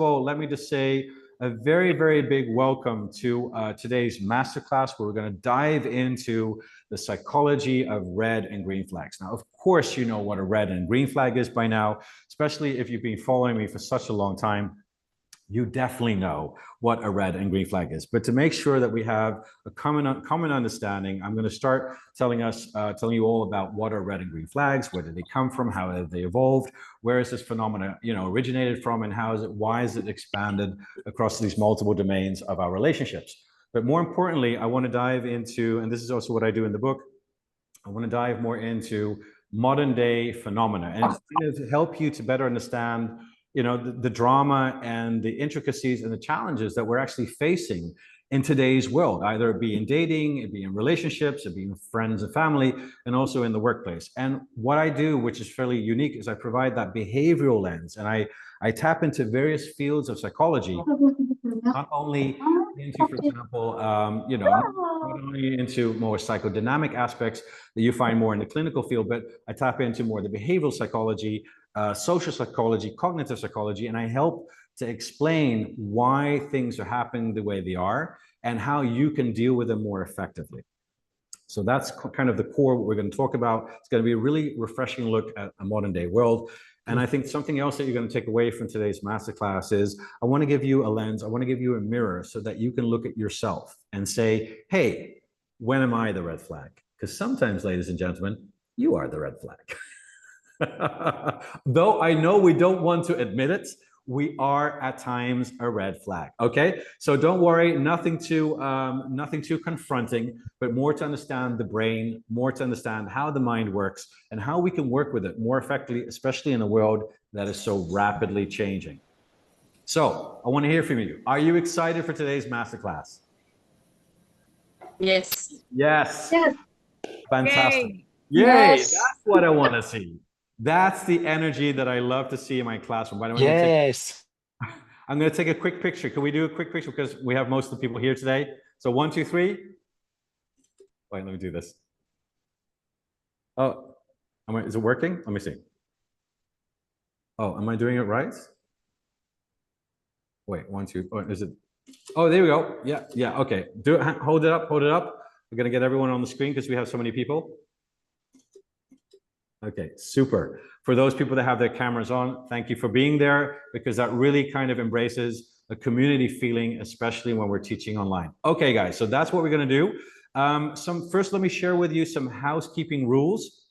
all, let me just say a very, very big welcome to today's masterclass, where we're going to dive into the psychology of red and green flags. Now, of course, you know what a red and green flag is by now, especially if you've been following me for such a long time. You definitely know what a red and green flag is. But to make sure that we have a common understanding, I'm going to start telling you all about what are red and green flags, where did they come from, how have they evolved, where is this phenomena, originated from, and why is it expanded across these multiple domains of our relationships. But more importantly, I want to dive into, and this is also what I do in the book, I want to dive more into modern day phenomena and kind of help you to better understand the drama and the intricacies and the challenges that we're actually facing in today's world, either it be in dating, it be in relationships, it be in friends and family, and also in the workplace. And what I do, which is fairly unique, is I provide that behavioral lens, and I tap into various fields of psychology, not only into, for example, not only into more psychodynamic aspects that you find more in the clinical field, but I tap into more the behavioral psychology, social psychology, cognitive psychology, and I help to explain why things are happening the way they are and how you can deal with them more effectively. So that's kind of the core of what we're going to talk about. It's going to be a really refreshing look at a modern day world. And I think something else that you're going to take away from today's masterclass is I want to give you a lens, I want to give you a mirror so that you can look at yourself and say, hey, when am I the red flag? Because sometimes, ladies and gentlemen, you are the red flag. Though I know we don't want to admit it, we are at times a red flag. Okay, so don't worry, nothing too confronting, but more to understand the brain, more to understand how the mind works, and how we can work with it more effectively, especially in a world that is so rapidly changing. So I want to hear from you. Are you excited for today's masterclass? Yes. Yes. Yes. Fantastic. Yay. Yes. That's what I want to see. That's the energy that I love to see in my classroom. By the way, yes. I'm going to take a quick picture. Can we do a quick picture? Because we have most of the people here today. So 1, 2, 3. Wait, let me do this. Oh, is it working? Let me see. Oh, am I doing it right? Wait, 1, 2. Oh, is it? Oh, there we go. Yeah. Okay. Do it. Hold it up. Hold it up. We're going to get everyone on the screen because we have so many people. Okay, super. For those people that have their cameras on, thank you for being there, because that really kind of embraces a community feeling, especially when we're teaching online. Okay, guys, so that's what we're going to do. First, let me share with you some housekeeping rules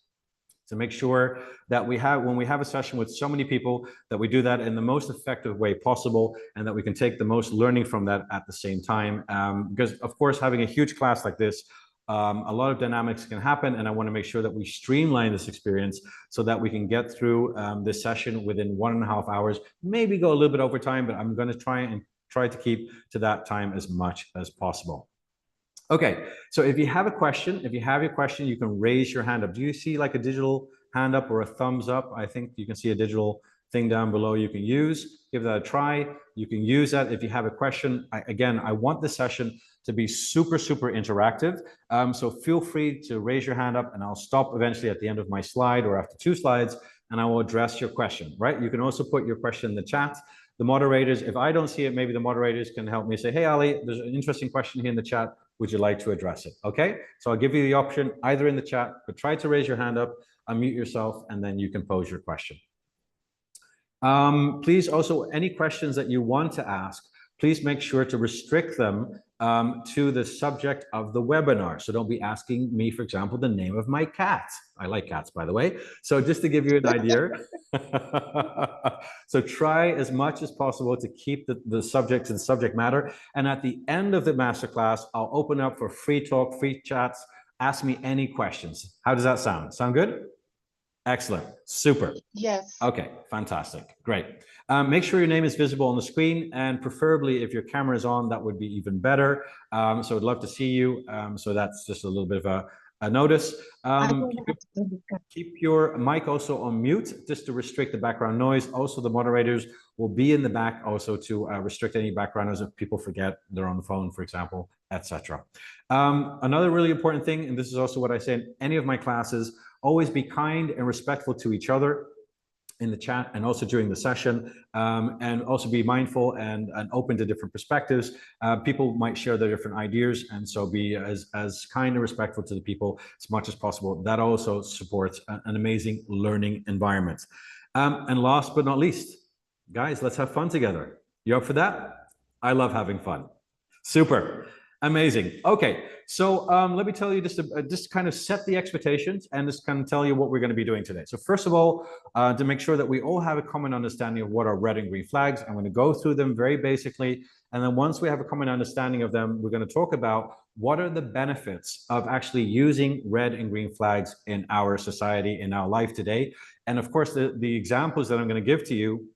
to make sure that when we have a session with so many people, that we do that in the most effective way possible, and that we can take the most learning from that at the same time. Because, of course, having a huge class like this, a lot of dynamics can happen, and I want to make sure that we streamline this experience so that we can get through this session within 1.5 hours, maybe go a little bit over time, but I'm going to try to keep to that time as much as possible. Okay, so if you have a question, you can raise your hand up. Do you see like a digital hand up or a thumbs up? I think you can see a digital thing down below you can use. Give that a try. You can use that if you have a question. I want this session to be super, super interactive. So feel free to raise your hand up, and I'll stop eventually at the end of my slide or after 2 slides, and I will address your question, right? You can also put your question in the chat. The moderators, if I don't see it, maybe the moderators can help me say, hey, Ali, there's an interesting question here in the chat. Would you like to address it? Okay, so I'll give you the option either in the chat, but try to raise your hand up, unmute yourself, and then you can pose your question. Please also, any questions that you want to ask, please make sure to restrict them to the subject of the webinar. So don't be asking me, for example, the name of my cat. I like cats, by the way. So just to give you an idea. So try as much as possible to keep the subject to the subject matter. And at the end of the masterclass, I'll open up for free talk, free chats. Ask me any questions. How does that sound? Sound good? Excellent. Super. Yes. Okay, fantastic. Great. Make sure your name is visible on the screen, and preferably if your camera is on, that would be even better. So I'd love to see you. So that's just a little bit of a notice. Keep your mic also on mute, just to restrict the background noise. Also, the moderators will be in the back also to restrict any background noise if people forget they're on the phone, for example, etc. Another really important thing, and this is also what I say in any of my classes, always be kind and respectful to each other. in the chat and also during the session, and also be mindful and open to different perspectives. People might share their different ideas, and so be as kind and respectful to the people as much as possible. That also supports an amazing learning environment. And last but not least, guys, let's have fun together. You up for that? I love having fun. Super. Amazing. Okay, so let me tell you just kind of set the expectations and just kind of tell you what we're going to be doing today. So first of all, to make sure that we all have a common understanding of what are red and green flags, I'm going to go through them very basically. And then once we have a common understanding of them, we're going to talk about what are the benefits of actually using red and green flags in our society, in our life today. And of course, the examples that I'm going to give to you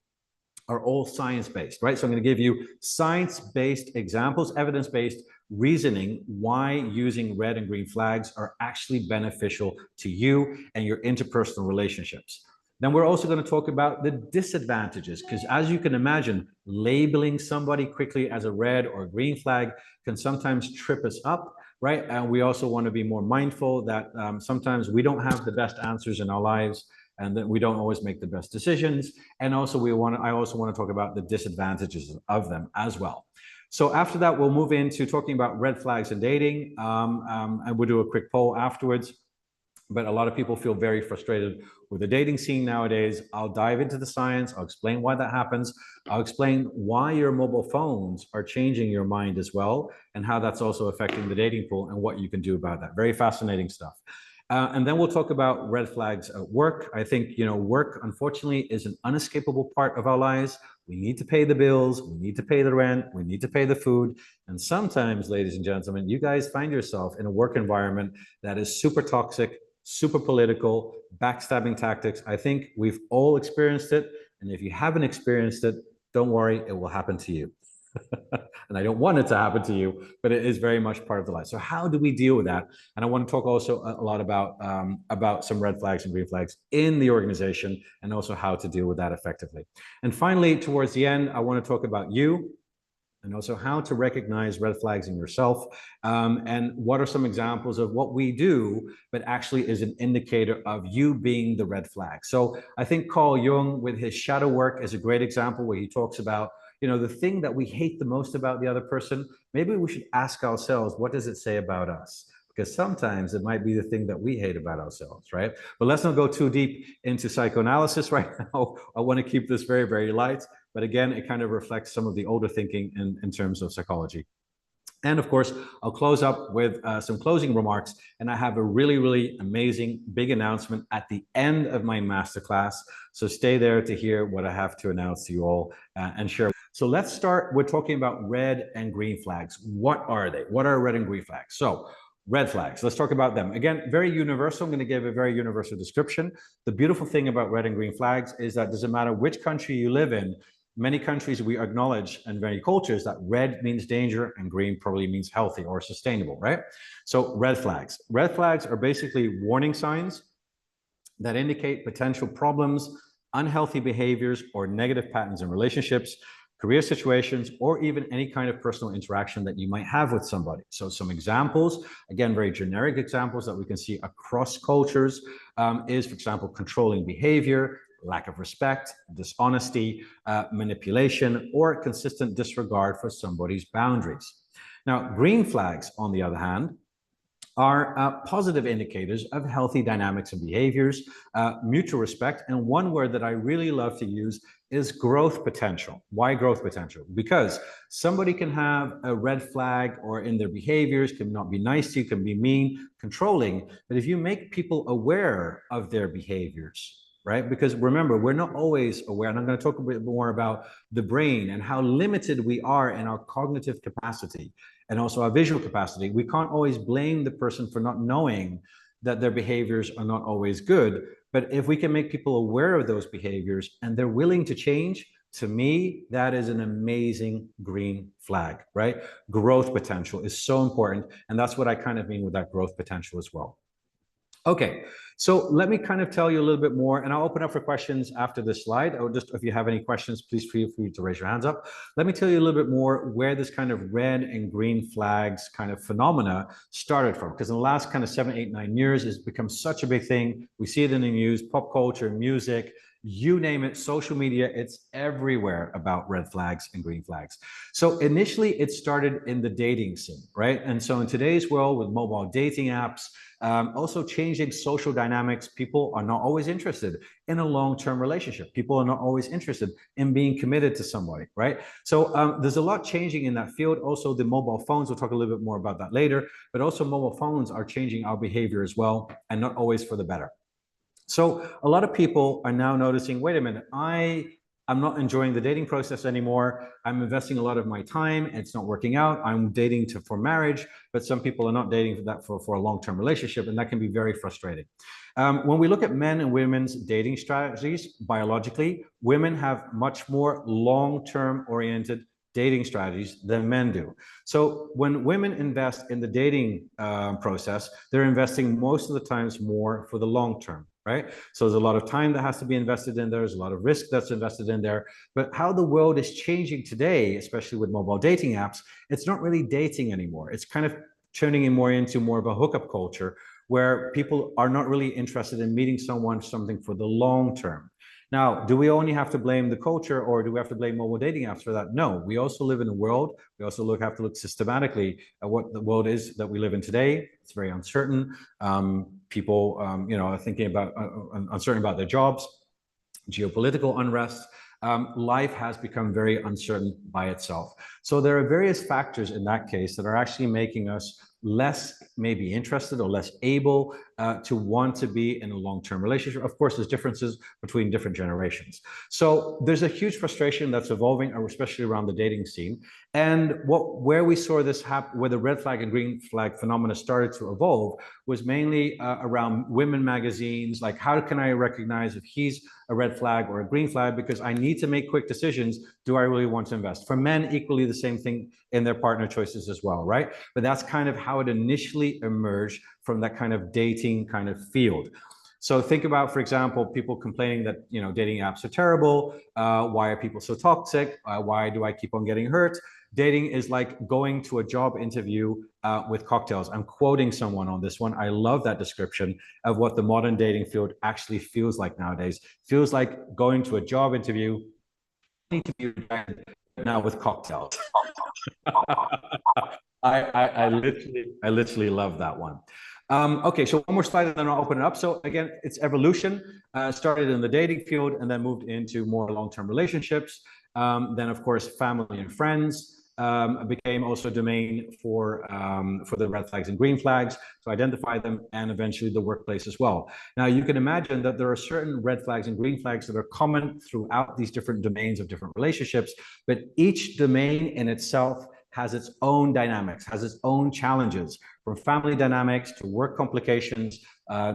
are all science-based, right? So I'm going to give you science-based examples, evidence-based reasoning why using red and green flags are actually beneficial to you and your interpersonal relationships. Then we're also going to talk about the disadvantages, because as you can imagine, labeling somebody quickly as a red or green flag can sometimes trip us up, right? And we also want to be more mindful that sometimes we don't have the best answers in our lives, and that we don't always make the best decisions. And also I also want to talk about the disadvantages of them as well. So after that, we'll move into talking about red flags in dating, and we'll do a quick poll afterwards. But a lot of people feel very frustrated with the dating scene nowadays. I'll dive into the science. I'll explain why that happens. I'll explain why your mobile phones are changing your mind as well, and how that's also affecting the dating pool and what you can do about that. Very fascinating stuff. And then we'll talk about red flags at work. I think, work, unfortunately, is an unescapable part of our lives. We need to pay the bills. We need to pay the rent. We need to pay the food. And sometimes, ladies and gentlemen, you guys find yourself in a work environment that is super toxic, super political, backstabbing tactics. I think we've all experienced it. And if you haven't experienced it, don't worry, it will happen to you. And I don't want it to happen to you, but it is very much part of the life. So how do we deal with that? And I want to talk also a lot about some red flags and green flags in the organization, and also how to deal with that effectively. And finally, towards the end, I want to talk about you, and also how to recognize red flags in yourself, and what are some examples of what we do, but actually is an indicator of you being the red flag. So I think Carl Jung, with his shadow work, is a great example where he talks about, the thing that we hate the most about the other person. Maybe we should ask ourselves, what does it say about us? Because sometimes it might be the thing that we hate about ourselves, right? But let's not go too deep into psychoanalysis right now. I want to keep this very, very light. But again, it kind of reflects some of the older thinking in terms of psychology. And of course, I'll close up with some closing remarks. And I have a really, really amazing big announcement at the end of my masterclass. So stay there to hear what I have to announce to you all and share. So let's start with talking about red and green flags. What are they? What are red and green flags? So red flags, let's talk about them. Again, very universal. I'm going to give a very universal description. The beautiful thing about red and green flags is that it doesn't matter which country you live in. Many countries we acknowledge, and many cultures, that red means danger and green probably means healthy or sustainable, right? So red flags. Red flags are basically warning signs that indicate potential problems, unhealthy behaviors, or negative patterns in relationships, career situations, or even any kind of personal interaction that you might have with somebody. So some examples, again, very generic examples that we can see across cultures is, for example, controlling behavior, lack of respect, dishonesty, manipulation, or consistent disregard for somebody's boundaries. Now, green flags, on the other hand, are positive indicators of healthy dynamics and behaviors, mutual respect, and one word that I really love to use is growth potential. Why growth potential? Because somebody can have a red flag or in their behaviors, can not be nice to you, can be mean, controlling, but if you make people aware of their behaviors, right? Because remember, we're not always aware, and I'm going to talk a bit more about the brain and how limited we are in our cognitive capacity and also our visual capacity. We can't always blame the person for not knowing that their behaviors are not always good. But if we can make people aware of those behaviors and they're willing to change, to me, that is an amazing green flag, right? Growth potential is so important. And that's what I kind of mean with that growth potential as well. Okay, So let me kind of tell you a little bit more, and I'll open up for questions after this slide. Or just if you have any questions, please feel free to raise your hands up. Let me tell you a little bit more where this kind of red and green flags kind of phenomena started from. Because in the last kind of 7, 8, 9 years, it's become such a big thing. We see it in the news, pop culture, music, you name it, social media, it's everywhere about red flags and green flags. So initially it started in the dating scene, right? And so in today's world with mobile dating apps, also changing social dynamics, people are not always interested in a long-term relationship. People are not always interested in being committed to somebody, right? So there's a lot changing in that field. Also the mobile phones, we'll talk a little bit more about that later, but also mobile phones are changing our behavior as well, and not always for the better. So a lot of people are now noticing, wait a minute, I'm not enjoying the dating process anymore. I'm investing a lot of my time. It's not working out. I'm dating for marriage, but some people are not dating for a long-term relationship, and that can be very frustrating. When we look at men and women's dating strategies, biologically, women have much more long-term oriented dating strategies than men do. So when women invest in the dating process, they're investing most of the times more for the long term, right? So there's a lot of time that has to be invested in there. There's a lot of risk that's invested in there. But how the world is changing today, especially with mobile dating apps, it's not really dating anymore. It's kind of turning into more of a hookup culture where people are not really interested in meeting something for the long term. Now, do we only have to blame the culture, or do we have to blame mobile dating apps for that? No, we also live in a world. We also have to look systematically at what the world is that we live in today. It's very uncertain. People, are thinking about uncertain about their jobs, geopolitical unrest. Life has become very uncertain by itself. So there are various factors in that case that are actually making us less maybe interested or less able to want to be in a long-term relationship. Of course, there's differences between different generations. So there's a huge frustration that's evolving, especially around the dating scene. And where we saw this happen, where the red flag and green flag phenomena started to evolve, was mainly around women magazines. Like, how can I recognize if he's a red flag or a green flag? Because I need to make quick decisions. Do I really want to invest? For men, equally the same thing in their partner choices as well, right? But that's kind of how it initially emerged from that kind of dating kind of field. So think about, for example, people complaining that dating apps are terrible. Why are people so toxic? Why do I keep on getting hurt? Dating is like going to a job interview with cocktails. I'm quoting someone on this one. I love that description of what the modern dating field actually feels like nowadays. Feels like going to a job interview, now with cocktails. I literally love that one. Okay, so one more slide and then I'll open it up. So again, it's evolution. Started in the dating field and then moved into more long-term relationships. Then of course, family and friends became also a domain for the red flags and green flags to identify them, and eventually the workplace as well. Now you can imagine that there are certain red flags and green flags that are common throughout these different domains of different relationships, but each domain in itself has its own dynamics, has its own challenges, from family dynamics to work complications,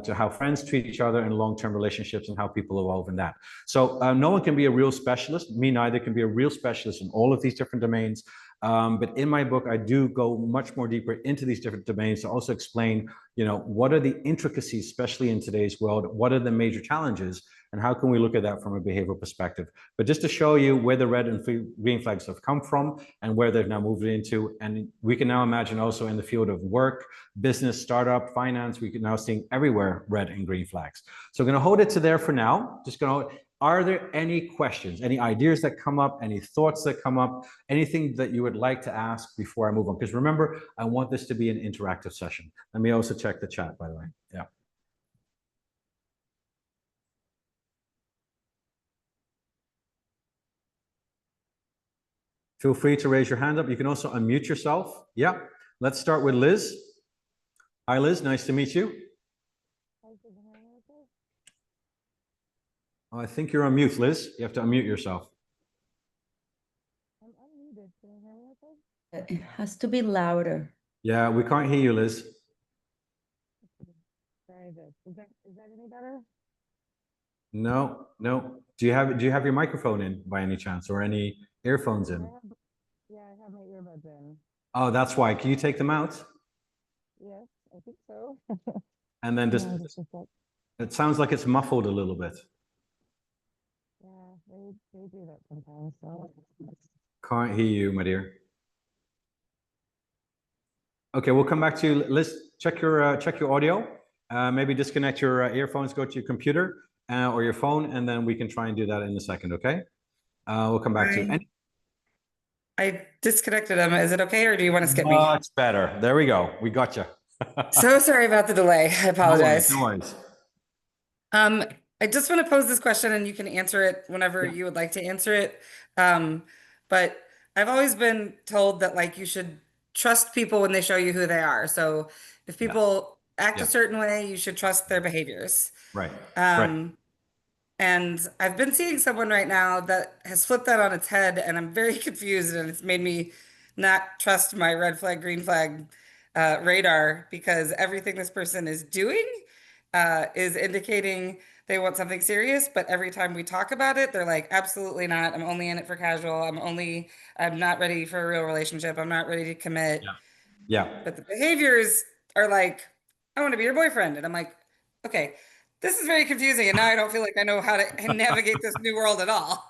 to how friends treat each other in long-term relationships and how people evolve in that. So no one can be a real specialist. Me neither can be a real specialist in all of these different domains. But in my book, I do go much more deeper into these different domains to also explain, what are the intricacies, especially in today's world, what are the major challenges, and how can we look at that from a behavioral perspective. But just to show you where the red and green flags have come from and where they've now moved into, and we can now imagine also in the field of work, business, startup, finance, we can now see everywhere red and green flags. So I'm going to hold it to there for now. Are there any questions, any ideas that come up, any thoughts that come up, anything that you would like to ask before I move on? Because remember, I want this to be an interactive session. Let me also check the chat, by the way. Yeah. Feel free to raise your hand up. You can also unmute yourself. Yeah. Let's start with Liz. Hi, Liz. Nice to meet you. Oh, I think you're on mute, Liz. You have to unmute yourself. I'm unmuted. Can you hear me okay? It has to be louder. Yeah, we can't hear you, Liz. Very good. Is that any better? No. Do you have your microphone in by any chance, or any earphones in? Yeah, I have my earbuds in. Oh, that's why. Can you take them out? Yes, I think so. And then just It sounds like it's muffled a little bit. Yeah, they do that sometimes. So. Can't hear you, my dear. Okay, we'll come back to you. Let's check your audio. Maybe disconnect your earphones, go to your computer or your phone, and then we can try and do that in a second. Okay. We'll come back to you. I disconnected them. Is it okay, or do you want to skip me? Much better. There we go. We got you. So sorry about the delay. I apologize. No worries. I just want to pose this question, and you can answer it whenever you would like to answer it. But I've always been told that like you should trust people when they show you who they are. So if people act a certain way, you should trust their behaviors. Right. And I've been seeing someone right now that has flipped that on its head, and I'm very confused, and it's made me not trust my red flag, green flag radar, because everything this person is doing is indicating they want something serious, but every time we talk about it, they're like, absolutely not. I'm only in it for casual. I'm not ready for a real relationship. I'm not ready to commit. Yeah. But the behaviors are like, I want to be your boyfriend. And I'm like, okay, this is very confusing. And now I don't feel like I know how to navigate this new world at all.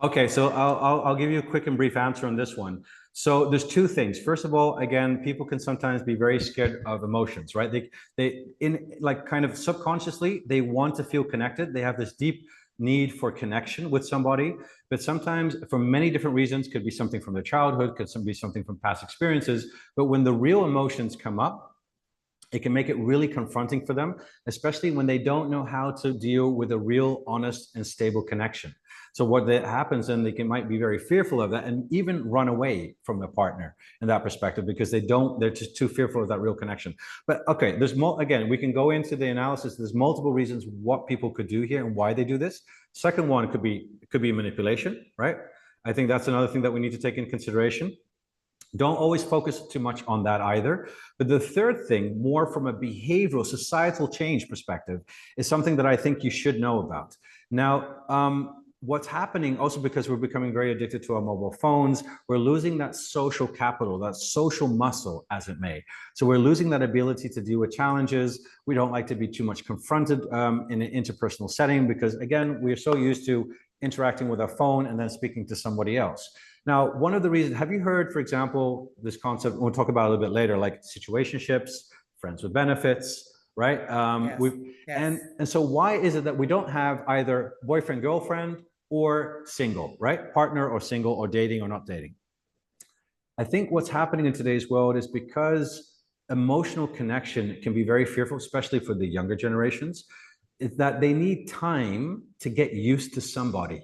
Okay, so I'll give you a quick and brief answer on this one. So there's two things. First of all, again, people can sometimes be very scared of emotions, right? They in like kind of subconsciously, they want to feel connected. They have this deep need for connection with somebody, but sometimes for many different reasons, could be something from their childhood, could be something from past experiences. But when the real emotions come up, it can make it really confronting for them, especially when they don't know how to deal with a real, honest, and stable connection. So what that happens, and might be very fearful of that, and even run away from the partner in that perspective, because they're just too fearful of that real connection. But okay, there's more. Again, we can go into the analysis. There's multiple reasons what people could do here and why they do this. Second one could be manipulation, right? I think that's another thing that we need to take in consideration. Don't always focus too much on that either. But the third thing, more from a behavioral, societal change perspective, is something that I think you should know about. Now, what's happening also, because we're becoming very addicted to our mobile phones, we're losing that social capital, that social muscle, as it may. So we're losing that ability to deal with challenges. We don't like to be too much confronted in an interpersonal setting, because again, we're so used to interacting with our phone and then speaking to somebody else. Now, one of the reasons, have you heard, for example, this concept, we'll talk about it a little bit later, like situationships, friends with benefits, right? Yes. And so why is it that we don't have either boyfriend, girlfriend, or single, right? Partner or single, or dating or not dating? I think what's happening in today's world is because emotional connection can be very fearful, especially for the younger generations, is that they need time to get used to somebody.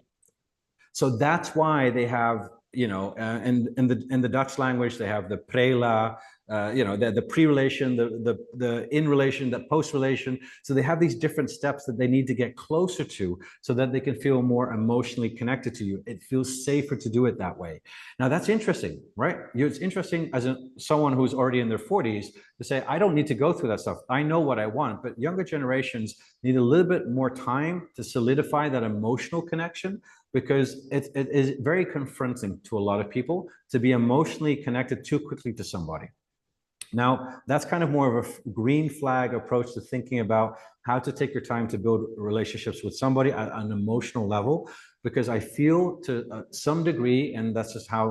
So that's why they have, in the Dutch language, they have the prela, the pre-relation, the in-relation, the post-relation. So they have these different steps that they need to get closer to so that they can feel more emotionally connected to you. It feels safer to do it that way. Now that's interesting, right? It's interesting as someone who's already in their 40s to say, I don't need to go through that stuff. I know what I want, but younger generations need a little bit more time to solidify that emotional connection, because it is very confronting to a lot of people to be emotionally connected too quickly to somebody. Now, that's kind of more of a green flag approach to thinking about how to take your time to build relationships with somebody at an emotional level, because I feel to some degree, and that's just how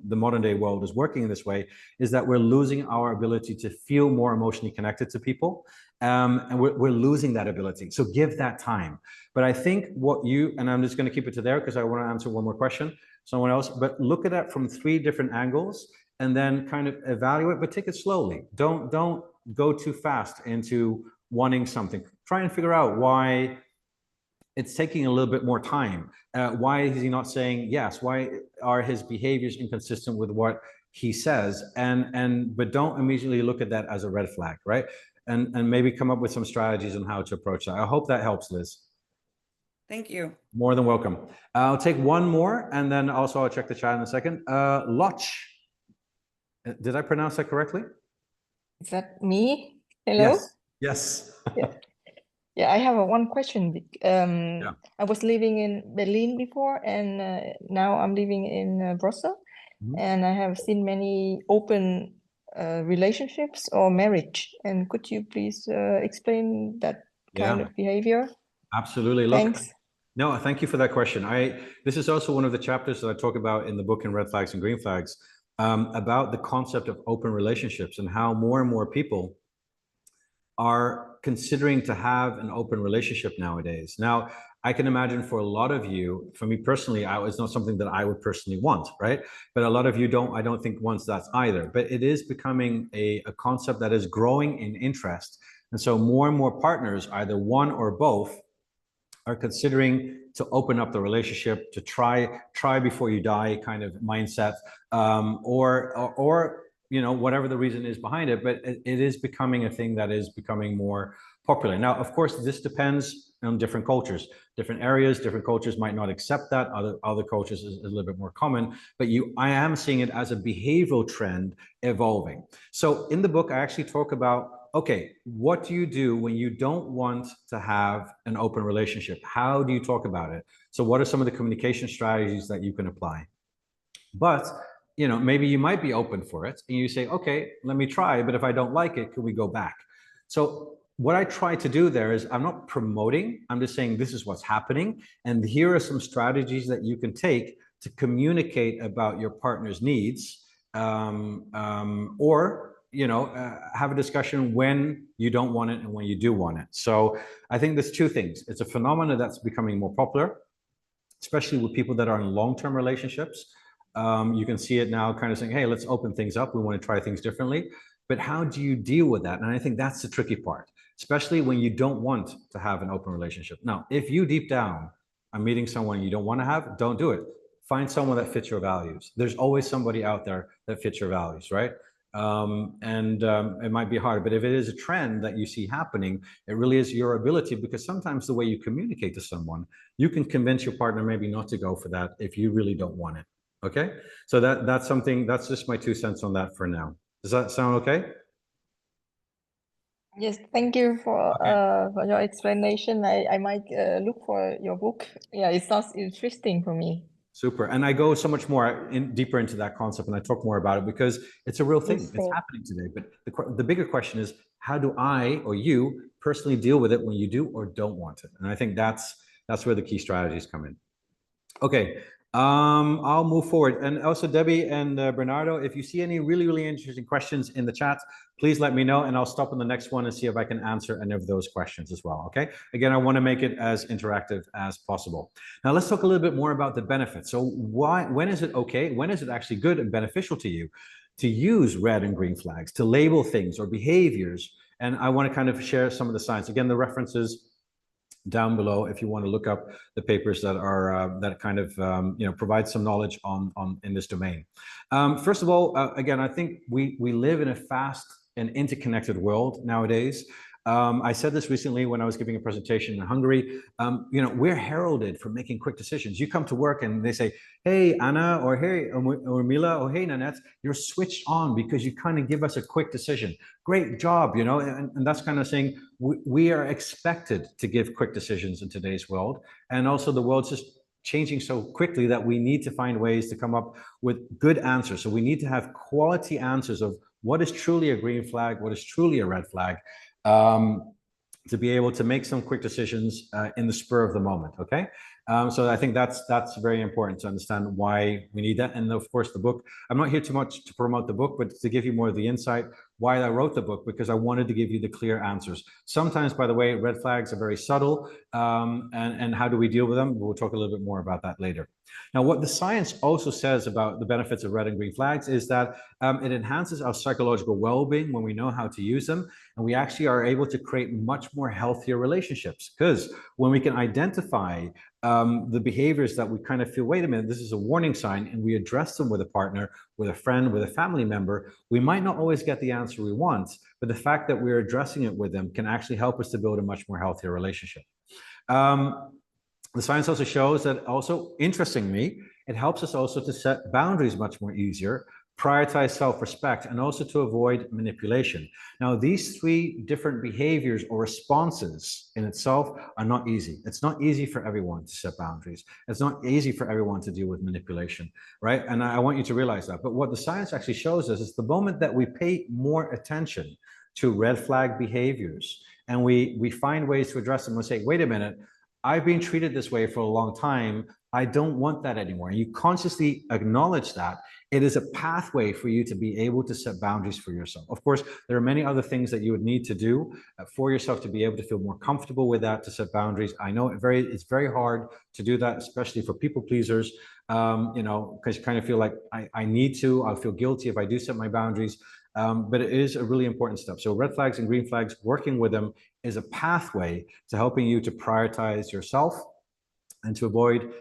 the modern day world is working in this way, is that we're losing our ability to feel more emotionally connected to people. And we're losing that ability. So give that time. But I think and I'm just going to keep it to there because I want to answer one more question, someone else, but look at that from 3 different angles and then kind of evaluate, but take it slowly. Don't go too fast into wanting something. Try and figure out why it's taking a little bit more time. Why is he not saying yes? Why are his behaviors inconsistent with what he says? But don't immediately look at that as a red flag, right? And maybe come up with some strategies on how to approach that. I hope that helps, Liz. Thank you. More than welcome. I'll take one more, and then also I'll check the chat in a second. Loch. Did I pronounce that correctly? Is that me? Hello? Yes. Yeah, I have one question. I was living in Berlin before, and now I'm living in Brussels. And I have seen many open relationships or marriage. And could you please explain that kind of behavior? Absolutely. Look, Thanks. no, thank you for that question. This is also one of the chapters that I talk about in the book in Red Flags and Green Flags, about the concept of open relationships and how more and more people are considering to have an open relationship nowadays. Now, I can imagine for a lot of you, for me personally, it's not something that I would personally want, right? But a lot of you I don't think wants that either. But it is becoming a concept that is growing in interest. And so more and more partners, either one or both, are considering to open up the relationship, to try before you die kind of mindset, or whatever the reason is behind it, but it is becoming a thing that is becoming more popular. Now, of course, this depends on different cultures, different areas, different cultures might not accept that. Other cultures is a little bit more common, but I am seeing it as a behavioral trend evolving. So in the book, I actually talk about, okay, what do you do when you don't want to have an open relationship? How do you talk about it? So what are some of the communication strategies that you can apply? But maybe you might be open for it and you say, okay, let me try, but if I don't like it, can we go back? So what I try to do there is, I'm not promoting, I'm just saying this is what's happening. And here are some strategies that you can take to communicate about your partner's needs, or have a discussion when you don't want it and when you do want it. So I think there's two things. It's a phenomenon that's becoming more popular, especially with people that are in long-term relationships. You can see it now kind of saying, hey, let's open things up. We want to try things differently. But how do you deal with that? And I think that's the tricky part, especially when you don't want to have an open relationship. Now, if you deep down are meeting someone you don't want to have, don't do it. Find someone that fits your values. There's always somebody out there that fits your values, right? It might be hard, but if it is a trend that you see happening, it really is your ability, because sometimes the way you communicate to someone, you can convince your partner maybe not to go for that if you really don't want it. Okay, so that's just my 2 cents on that for now. Does that sound okay? Yes, thank you for your explanation. I might look for your book. Yeah, it sounds interesting for me. Super. And I go so much more deeper into that concept, and I talk more about it because it's a real thing. Useful. It's happening today. But the bigger question is, how do I or you personally deal with it when you do or don't want it? And I think that's where the key strategies come in. Okay, I'll move forward. And also Debbie and Bernardo, if you see any really, really interesting questions in the chat, please let me know, and I'll stop on the next one and see if I can answer any of those questions as well, okay? Again, I want to make it as interactive as possible. Now, let's talk a little bit more about the benefits. So when is it okay? When is it actually good and beneficial to you to use red and green flags, to label things or behaviors? And I want to kind of share some of the science. Again, the references down below if you want to look up the papers that are that kind of provide some knowledge on in this domain. First of all, again, I think we live in a fast and interconnected world nowadays. I said this recently when I was giving a presentation in Hungary. We're heralded for making quick decisions. You come to work and they say, hey, Anna, or hey, or Mila, or hey, Nanette, you're switched on because you kind of give us a quick decision. Great job, and that's kind of saying we are expected to give quick decisions in today's world. And also the world's just changing so quickly that we need to find ways to come up with good answers. So we need to have quality answers of what is truly a green flag, what is truly a red flag, to be able to make some quick decisions in the spur of the moment, okay? So I think that's very important to understand why we need that. And of course, the book, I'm not here too much to promote the book, but to give you more of the insight why I wrote the book, because I wanted to give you the clear answers. Sometimes, by the way, red flags are very subtle, and how do we deal with them? We'll talk a little bit more about that later. Now, what the science also says about the benefits of red and green flags is that it enhances our psychological well-being when we know how to use them, and we actually are able to create much more healthier relationships, because when we can identify the behaviors that we kind of feel, wait a minute, this is a warning sign, and we address them with a partner, with a friend, with a family member, we might not always get the answer we want, but the fact that we're addressing it with them can actually help us to build a much more healthier relationship. The science also shows that, also interestingly, it helps us also to set boundaries much more easier, prioritize self-respect, and also to avoid manipulation. Now, these 3 different behaviors or responses in itself are not easy. It's not easy for everyone to set boundaries. It's not easy for everyone to deal with manipulation, right? And I want you to realize that. But what the science actually shows us is the moment that we pay more attention to red flag behaviors and we find ways to address them. We say, wait a minute, I've been treated this way for a long time. I don't want that anymore. And you consciously acknowledge that. It is a pathway for you to be able to set boundaries for yourself. Of course, there are many other things that you would need to do for yourself to be able to feel more comfortable with that, to set boundaries. I know it's very hard to do that, especially for people pleasers, you know, because you kind of feel like I need to, I'll feel guilty if I do set my boundaries. But it is a really important step. So red flags and green flags, working with them is a pathway to helping you to prioritize yourself and to avoid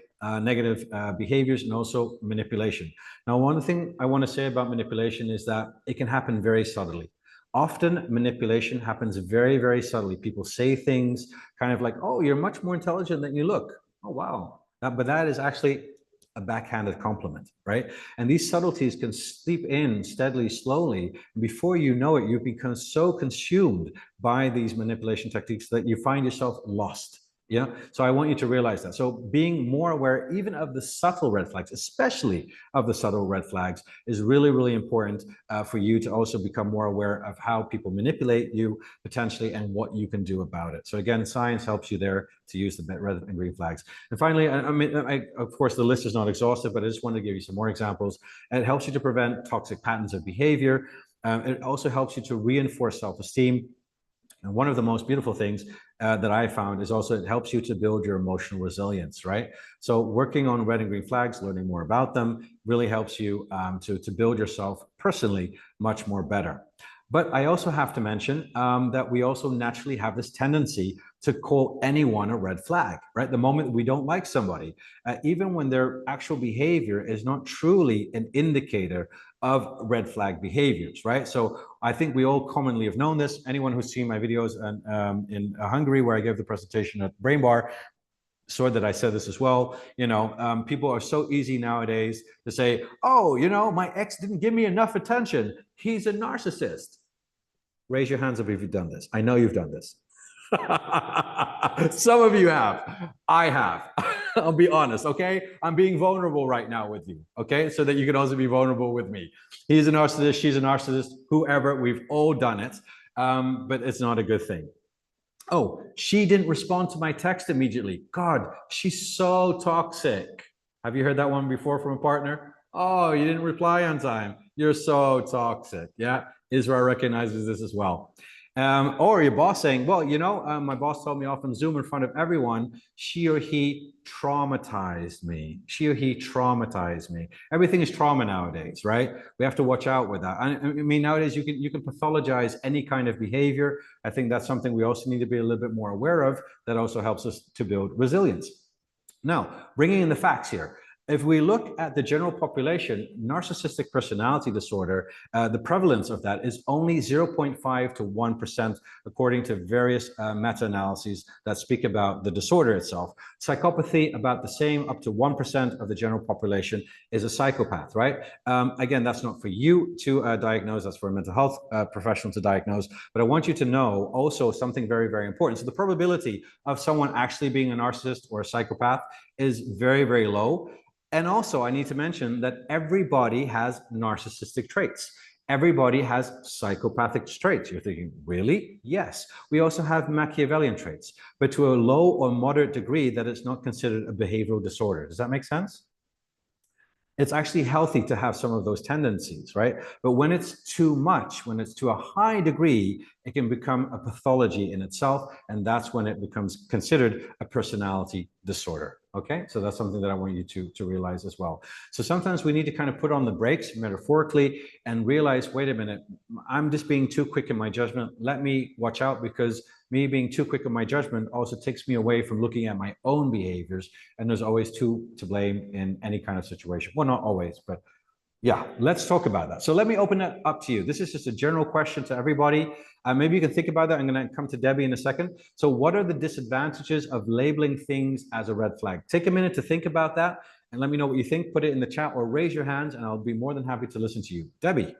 negative behaviors and also manipulation. Now, one thing I want to say about manipulation is that it can happen very subtly. Often manipulation happens very, very subtly. People say things kind of like, oh, you're much more intelligent than you look. Oh, wow. But that is actually a backhanded compliment, right? And these subtleties can seep in steadily, slowly. And before you know it, you become so consumed by these manipulation techniques that you find yourself lost. Yeah. So I want you to realize that. So being more aware even of the subtle red flags, especially of the subtle red flags, is really, really important for you to also become more aware of how people manipulate you potentially and what you can do about it. So again, science helps you there to use the red and green flags. And finally, of course, the list is not exhaustive, but I just want to give you some more examples. And it helps you to prevent toxic patterns of behavior. It also helps you to reinforce self-esteem. And one of the most beautiful things that I found is also it helps you to build your emotional resilience, right? So working on red and green flags, learning more about them really helps you to build yourself personally much more better. But I also have to mention that we also naturally have this tendency to call anyone a red flag, right? The moment we don't like somebody, even when their actual behavior is not truly an indicator of red flag behaviors, right? So I think we all commonly have known this. Anyone who's seen my videos in Hungary, where I gave the presentation at Brain Bar, saw that I said this as well. You know, people are so easy nowadays to say, oh, you know, my ex didn't give me enough attention. He's a narcissist. Raise your hands up if you've done this. I know you've done this. Some of you have. I have. I'll be honest, okay? I'm being vulnerable right now with you, okay? So that you can also be vulnerable with me. He's a narcissist, she's a narcissist, whoever, we've all done it, but it's not a good thing. Oh, she didn't respond to my text immediately. God, she's so toxic. Have you heard that one before from a partner? Oh, you didn't reply on time. You're so toxic. Yeah, Israel recognizes this as well. Or your boss saying, well, you know, my boss told me off on Zoom in front of everyone, she or he traumatized me. She or he traumatized me. Everything is trauma nowadays, right? We have to watch out with that. I mean, nowadays you can pathologize any kind of behavior. I think that's something we also need to be a little bit more aware of. That also helps us to build resilience. Now, bringing in the facts here. If we look at the general population, narcissistic personality disorder, the prevalence of that is only 0.5 to 1%, according to various meta-analyses that speak about the disorder itself. Psychopathy, about the same, up to 1% of the general population is a psychopath, right? Again, that's not for you to diagnose, that's for a mental health professional to diagnose, but I want you to know also something very, very important. So the probability of someone actually being a narcissist or a psychopath is very, very low. And also, I need to mention that everybody has narcissistic traits. Everybody has psychopathic traits. You're thinking, really? Yes. We also have Machiavellian traits, but to a low or moderate degree that it's not considered a behavioral disorder. Does that make sense? It's actually healthy to have some of those tendencies, right? But when it's too much, when it's to a high degree, it can become a pathology in itself. And that's when it becomes considered a personality disorder. Okay, so that's something that I want you to realize as well. So sometimes we need to kind of put on the brakes metaphorically and realize, wait a minute, I'm just being too quick in my judgment. Let me watch out, because me being too quick in my judgment also takes me away from looking at my own behaviors. And there's always two to blame in any kind of situation. Well, not always, but yeah, let's talk about that. So let me open it up to you. This is just a general question to everybody. Maybe you can think about that. I'm going to come to Debbie in a second. So what are the disadvantages of labeling things as a red flag? Take a minute to think about that and let me know what you think. Put it in the chat or raise your hands and I'll be more than happy to listen to you. Debbie,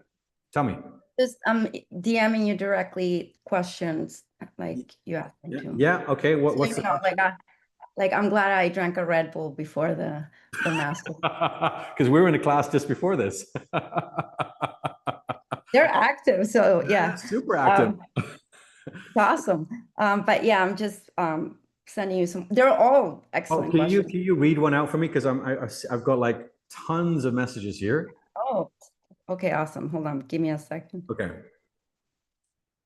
tell me. Just DMing you directly questions like you asked me to. Yeah, okay. What's so, like I'm glad I drank a Red Bull before the master. Because we were in a class just before this. They're active, so yeah. Super active. Awesome. But yeah, I'm just sending you some. They're all excellent questions. Can you read one out for me? Because I've got like tons of messages here. Oh, okay, awesome. Hold on, give me a second. Okay.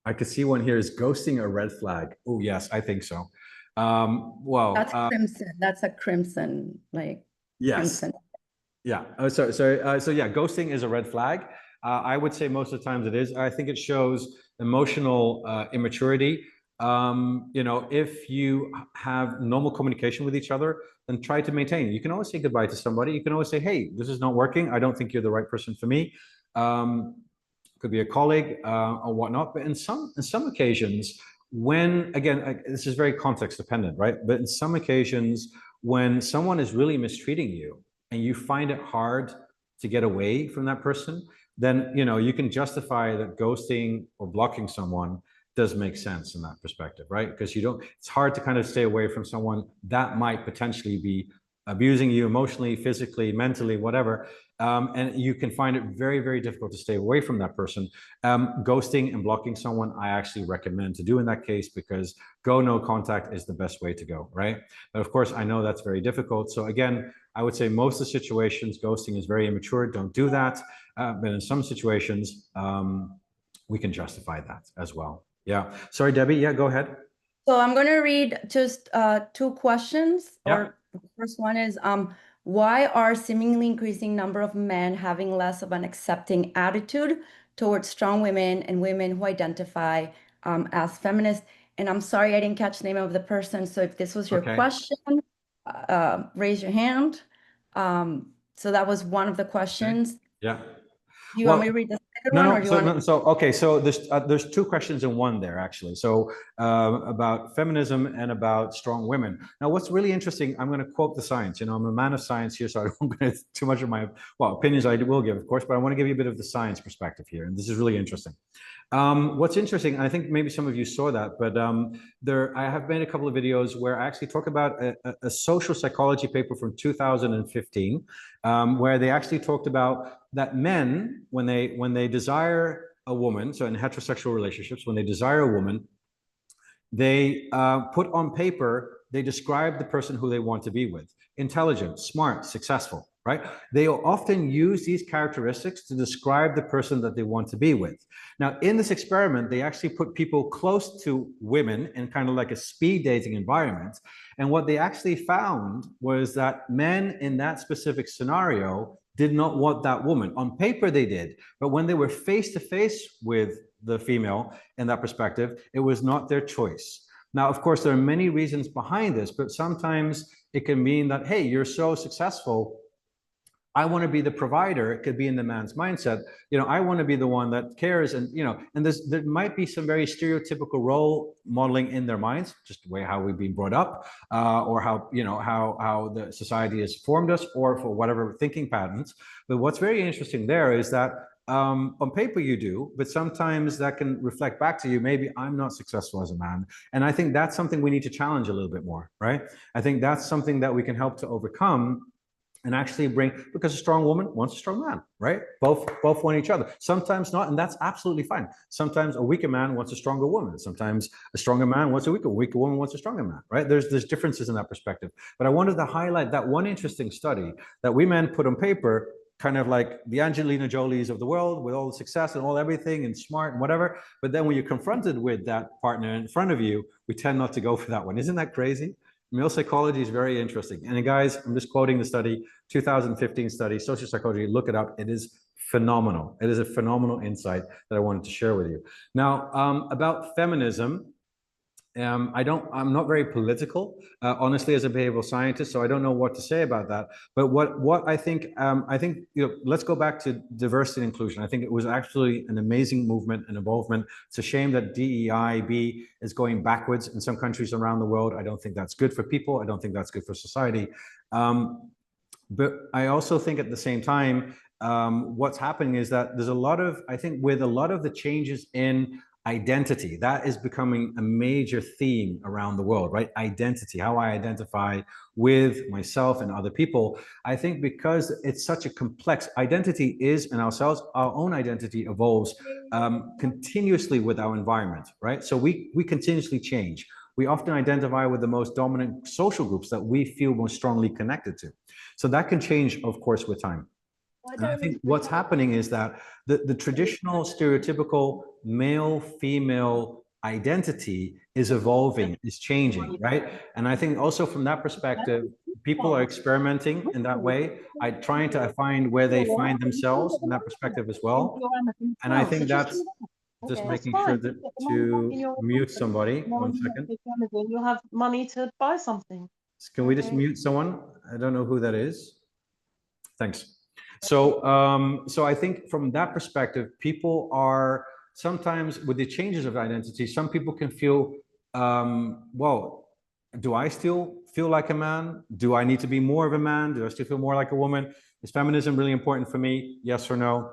I could see one here. Is ghosting a red flag? Oh, yes, I think so. Well, that's crimson. That's a crimson, like yes. Crimson. Yeah. So yeah, ghosting is a red flag. I would say most of the times it is. I think it shows emotional immaturity. You know, if you have normal communication with each other, then try to maintain. You can always say goodbye to somebody. You can always say, hey, this is not working. I don't think you're the right person for me. Could be a colleague or whatnot. But in some occasions, when, again, this is very context dependent, right? But in some occasions, when someone is really mistreating you and you find it hard to get away from that person, then, you know, you can justify that ghosting or blocking someone does make sense in that perspective, right? Because it's hard to kind of stay away from someone that might potentially be abusing you emotionally, physically, mentally, whatever. And you can find it very, very difficult to stay away from that person. Ghosting and blocking someone, I actually recommend to do in that case, because go no contact is the best way to go, right? But of course, I know that's very difficult. So again, I would say most of the situations, ghosting is very immature. Don't do that. But in some situations, we can justify that as well. Yeah. Sorry, Debbie. Yeah, go ahead. So I'm going to read just 2 questions. Yeah. Or the first one is, why are seemingly increasing number of men having less of an accepting attitude towards strong women and women who identify as feminists? And I'm sorry, I didn't catch the name of the person. So if this was your question, raise your hand. So that was one of the questions. Yeah. Do you want me to read the second one? Or do you want to... So there's 2 questions in one there, actually. So about feminism and about strong women. Now, what's really interesting, I'm going to quote the science. You know, I'm a man of science here, so I don't get too much of my, opinions I will give, of course, but I want to give you a bit of the science perspective here. And this is really interesting. What's interesting, I think maybe some of you saw that, but I have made a couple of videos where I actually talk about a social psychology paper from 2015, where they actually talked about that men, when they desire a woman, so in heterosexual relationships, when they desire a woman, they put on paper, they describe the person who they want to be with. Intelligent, smart, successful, right? They often use these characteristics to describe the person that they want to be with. Now, in this experiment, they actually put people close to women in kind of like a speed dating environment. And what they actually found was that men in that specific scenario did not want that woman. On paper, they did, but when they were face to face with the female in that perspective, it was not their choice. Now, of course, there are many reasons behind this, but sometimes it can mean that, hey, you're so successful, I want to be the provider. It could be in the man's mindset. You know, I want to be the one that cares, and you know, and there might be some very stereotypical role modeling in their minds, just the way how we've been brought up, or how how the society has formed us, or for whatever thinking patterns. But what's very interesting there is that on paper you do, but sometimes that can reflect back to you, maybe I'm not successful as a man. And I think that's something we need to challenge a little bit more, right? I think that's something that we can help to overcome and actually bring, because a strong woman wants a strong man, right? Both want each other. Sometimes not, and that's absolutely fine. Sometimes a weaker man wants a stronger woman. Sometimes a stronger man wants a weaker woman wants a stronger man, right? There's differences in that perspective. But I wanted to highlight that one interesting study that we men put on paper, kind of like the Angelina Jolies of the world with all the success and all everything and smart and whatever. But then when you're confronted with that partner in front of you, we tend not to go for that one. Isn't that crazy? Male psychology is very interesting. And guys, I'm just quoting the study, 2015 study, social psychology, look it up. It is phenomenal. It is a phenomenal insight that I wanted to share with you. Now, about feminism, I'm not very political, honestly, as a behavioral scientist, so I don't know what to say about that. But what I think, you know, let's go back to diversity and inclusion. I think it was actually an amazing movement and involvement. It's a shame that DEIB is going backwards in some countries around the world. I don't think that's good for people. I don't think that's good for society. But I also think at the same time, what's happening is that there's a lot of, I think with a lot of the changes in identity. That is becoming a major theme around the world, right? Identity, how I identify with myself and other people. I think because it's such a complex identity is, and ourselves, our own identity evolves continuously with our environment, right? So we continuously change. We often identify with the most dominant social groups that we feel most strongly connected to. So that can change, of course, with time. And I think what's happening is that the traditional stereotypical male-female identity is evolving, is changing, right? And I think also from that perspective, people are experimenting in that way. Trying to find where they find themselves in that perspective as well. And I think that's just making sure that to mute somebody. 1 second. You'll have money to buy something. Can we just mute someone? I don't know who that is. Thanks. So, so I think from that perspective, people are sometimes with the changes of identity, some people can feel, well, do I still feel like a man? Do I need to be more of a man? Do I still feel more like a woman? Is feminism really important for me? Yes or no?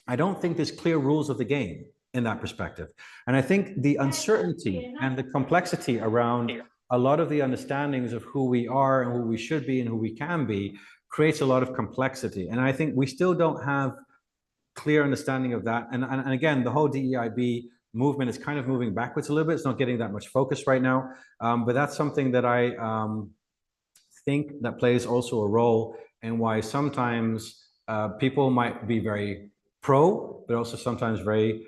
I don't think there's clear rules of the game in that perspective. And I think the uncertainty and the complexity around a lot of the understandings of who we are and who we should be and who we can be creates a lot of complexity. And I think we still don't have clear understanding of that. And again, the whole DEIB movement is kind of moving backwards a little bit. It's not getting that much focus right now. But that's something that I think that plays also a role in why sometimes people might be very pro, but also sometimes very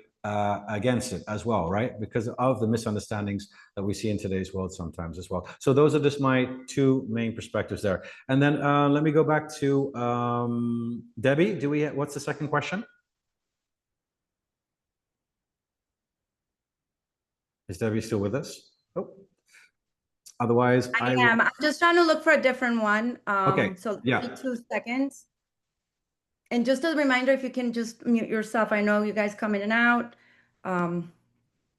against it as well, right? Because of the misunderstandings that we see in today's world sometimes as well. So those are just my two main perspectives there. And then let me go back to Debbie. What's the second question? Is Debbie still with us? Oh. Otherwise, I am. I'm just trying to look for a different one. Okay. So yeah. 2 seconds. And just a reminder, if you can just mute yourself. I know you guys come in and out.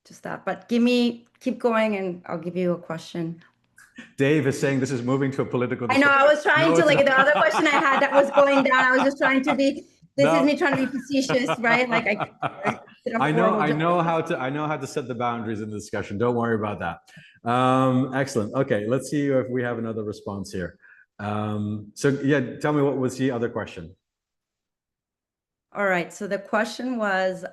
Just that. But keep going and I'll give you a question. Dave is saying this is moving to a political discussion. I know, I was trying to, like the other question I had that was going down, I was just trying to be, this is me trying to be facetious, right? Like I know how to set the boundaries in the discussion. Don't worry about that. Excellent. Okay, let's see if we have another response here. So yeah, tell me, what was the other question? All right, so the question was,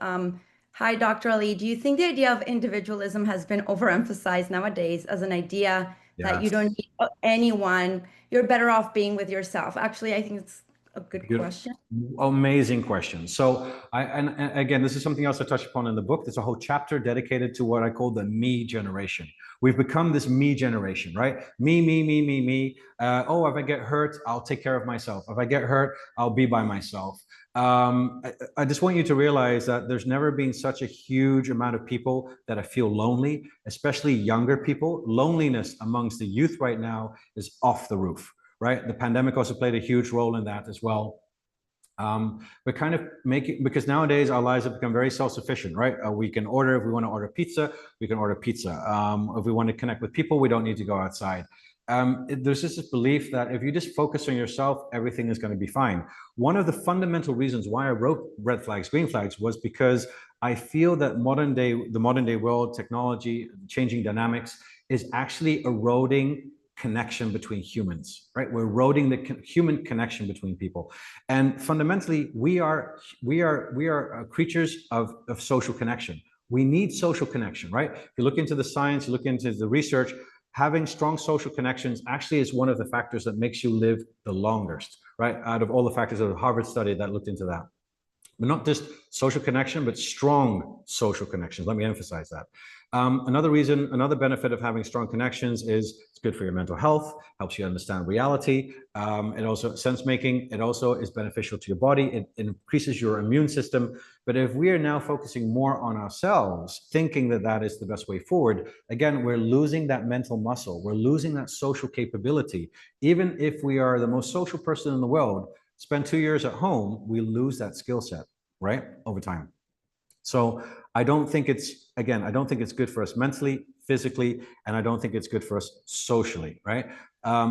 hi, Dr. Ali, do you think the idea of individualism has been overemphasized nowadays as an idea that you don't need anyone, you're better off being with yourself? Actually, I think it's a good question. Amazing question. So and again, this is something else I touched upon in the book. There's a whole chapter dedicated to what I call the me generation. We've become this me generation, right? Me. Oh, if I get hurt, I'll take care of myself. If I get hurt, I'll be by myself. I just want you to realize that there's never been such a huge amount of people that feel lonely, especially younger people. Loneliness amongst the youth right now is off the roof, right? The pandemic also played a huge role in that as well. But kind of because nowadays our lives have become very self-sufficient, right? We can order, if we want to order pizza, we can order pizza. If we want to connect with people, we don't need to go outside. There's just this belief that if you just focus on yourself, everything is going to be fine. One of the fundamental reasons why I wrote Red Flags, Green Flags was because I feel that the modern day world, technology, changing dynamics is actually eroding connection between humans, right? We're eroding the human connection between people. And fundamentally, we are creatures of social connection. We need social connection, right? If you look into the science, you look into the research, having strong social connections actually is one of the factors that makes you live the longest, right? Out of all the factors of the Harvard study that looked into that. But not just social connection, but strong social connections. Let me emphasize that. Another benefit of having strong connections is it's good for your mental health, helps you understand reality. It also, sense making, it also is beneficial to your body. It increases your immune system. But if we are now focusing more on ourselves, thinking that that is the best way forward, again, we're losing that mental muscle. We're losing that social capability. Even if we are the most social person in the world, spend 2 years at home, we lose that skill set, right? Over time. So I don't think it's good for us mentally, physically, and I don't think it's good for us socially, right?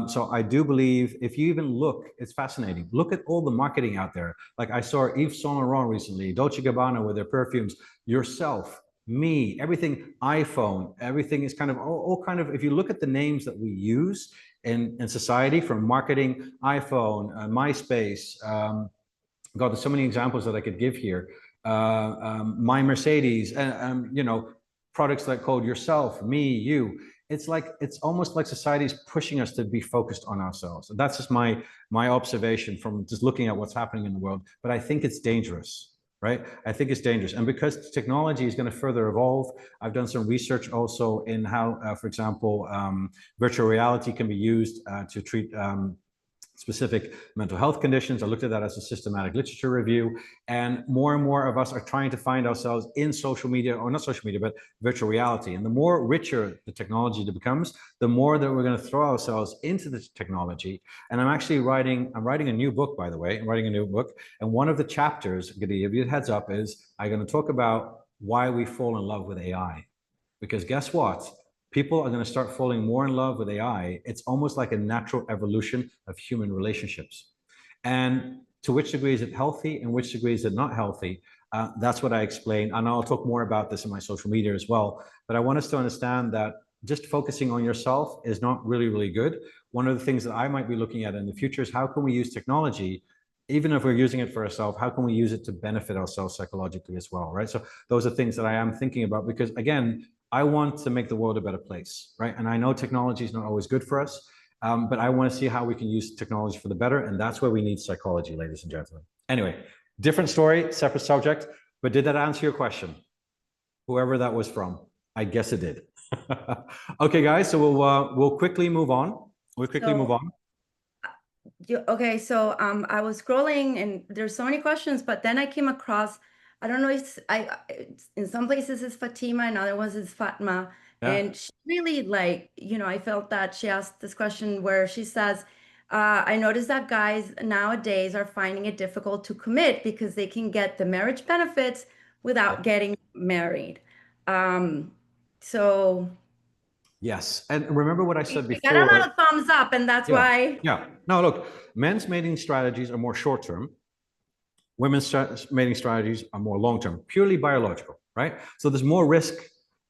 So I do believe if you even look, it's fascinating. Look at all the marketing out there. Like I saw Yves Saint Laurent recently, Dolce & Gabbana with their perfumes, yourself, me, everything, iPhone, everything is kind of all kind of, if you look at the names that we use in society, from marketing, iPhone, MySpace, God, there's so many examples that I could give here. My Mercedes, you know, products like called yourself, me, you. It's like, it's almost like society's pushing us to be focused on ourselves. That's just my observation from just looking at what's happening in the world. But I think it's dangerous, right? I think it's dangerous. And because technology is going to further evolve, I've done some research also in how, for example, virtual reality can be used to treat specific mental health conditions. I looked at that as a systematic literature review, and more of us are trying to find ourselves in social media, or not social media, but virtual reality. And the more richer the technology becomes, the more that we're going to throw ourselves into the technology. And I'm actually writing a new book, by the way. I'm writing a new book, and one of the chapters, I'm going to give you a heads up, is I'm going to talk about why we fall in love with AI. Because guess what? People are going to start falling more in love with AI. It's almost like a natural evolution of human relationships. And to which degree is it healthy and which degree is it not healthy? That's what I explain. And I'll talk more about this in my social media as well. But I want us to understand that just focusing on yourself is not really, really good. One of the things that I might be looking at in the future is how can we use technology, even if we're using it for ourselves, how can we use it to benefit ourselves psychologically as well, right? So those are things that I am thinking about, because again, I want to make the world a better place, right? And I know technology is not always good for us, but I want to see how we can use technology for the better. And that's where we need psychology, ladies and gentlemen. Anyway, different story, separate subject, but did that answer your question? Whoever that was from, I guess it did. Okay, guys, so we'll quickly move on. Okay, so I was scrolling and there's so many questions, but then I came across, I don't know, it's in some places it's Fatima, and other ones it's Fatma. Yeah. And she really, like, you know, I felt that she asked this question where she says, I noticed that guys nowadays are finding it difficult to commit because they can get the marriage benefits without getting married. So yes, and remember what I said before. I got a lot of thumbs up, and that's why. Yeah. No, look, men's mating strategies are more short-term. Women's mating strategies are more long-term, purely biological, right? So there's more risk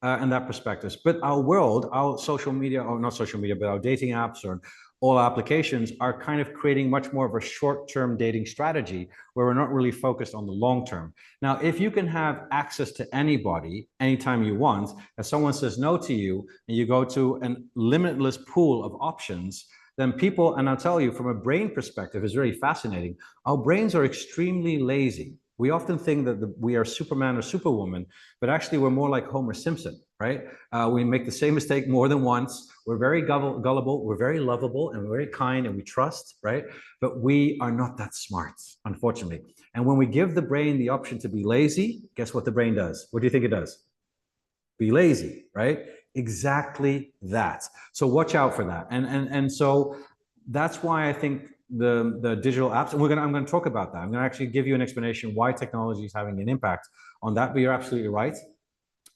in that perspective. But our world, our social media, or not social media, but our dating apps or all applications are kind of creating much more of a short-term dating strategy where we're not really focused on the long-term. Now, if you can have access to anybody anytime you want, if someone says no to you and you go to a limitless pool of options, then people, and I'll tell you from a brain perspective, is really fascinating. Our brains are extremely lazy. We often think that we are Superman or Superwoman, but actually we're more like Homer Simpson, right? We make the same mistake more than once. We're very gullible, we're very lovable, and we're very kind, and we trust, right? But we are not that smart, unfortunately. And when we give the brain the option to be lazy, guess what the brain does? What do you think it does? Be lazy, right? Exactly that. So watch out for that. And so that's why I think the digital apps, and I'm going to talk about that. I'm going to actually give you an explanation why technology is having an impact on that. But you're absolutely right.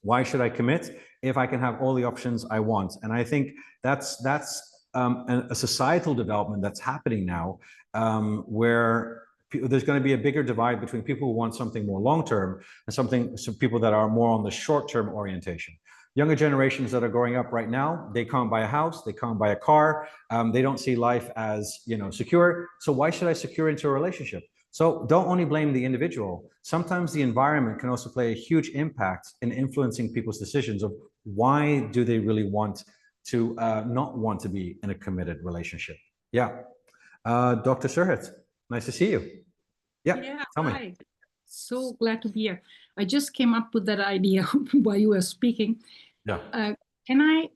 Why should I commit if I can have all the options I want? And I think that's a societal development that's happening now, where there's going to be a bigger divide between people who want something more long-term and some people that are more on the short-term orientation. Younger generations that are growing up right now, they can't buy a house, they can't buy a car, they don't see life as, you know, secure. So why should I secure into a relationship? So don't only blame the individual. Sometimes the environment can also play a huge impact in influencing people's decisions of why do they really want to not want to be in a committed relationship. Yeah. Dr. Surhit, nice to see you. Yeah, tell me. Hi. So glad to be here. I just came up with that idea while you were speaking. Yeah. Can I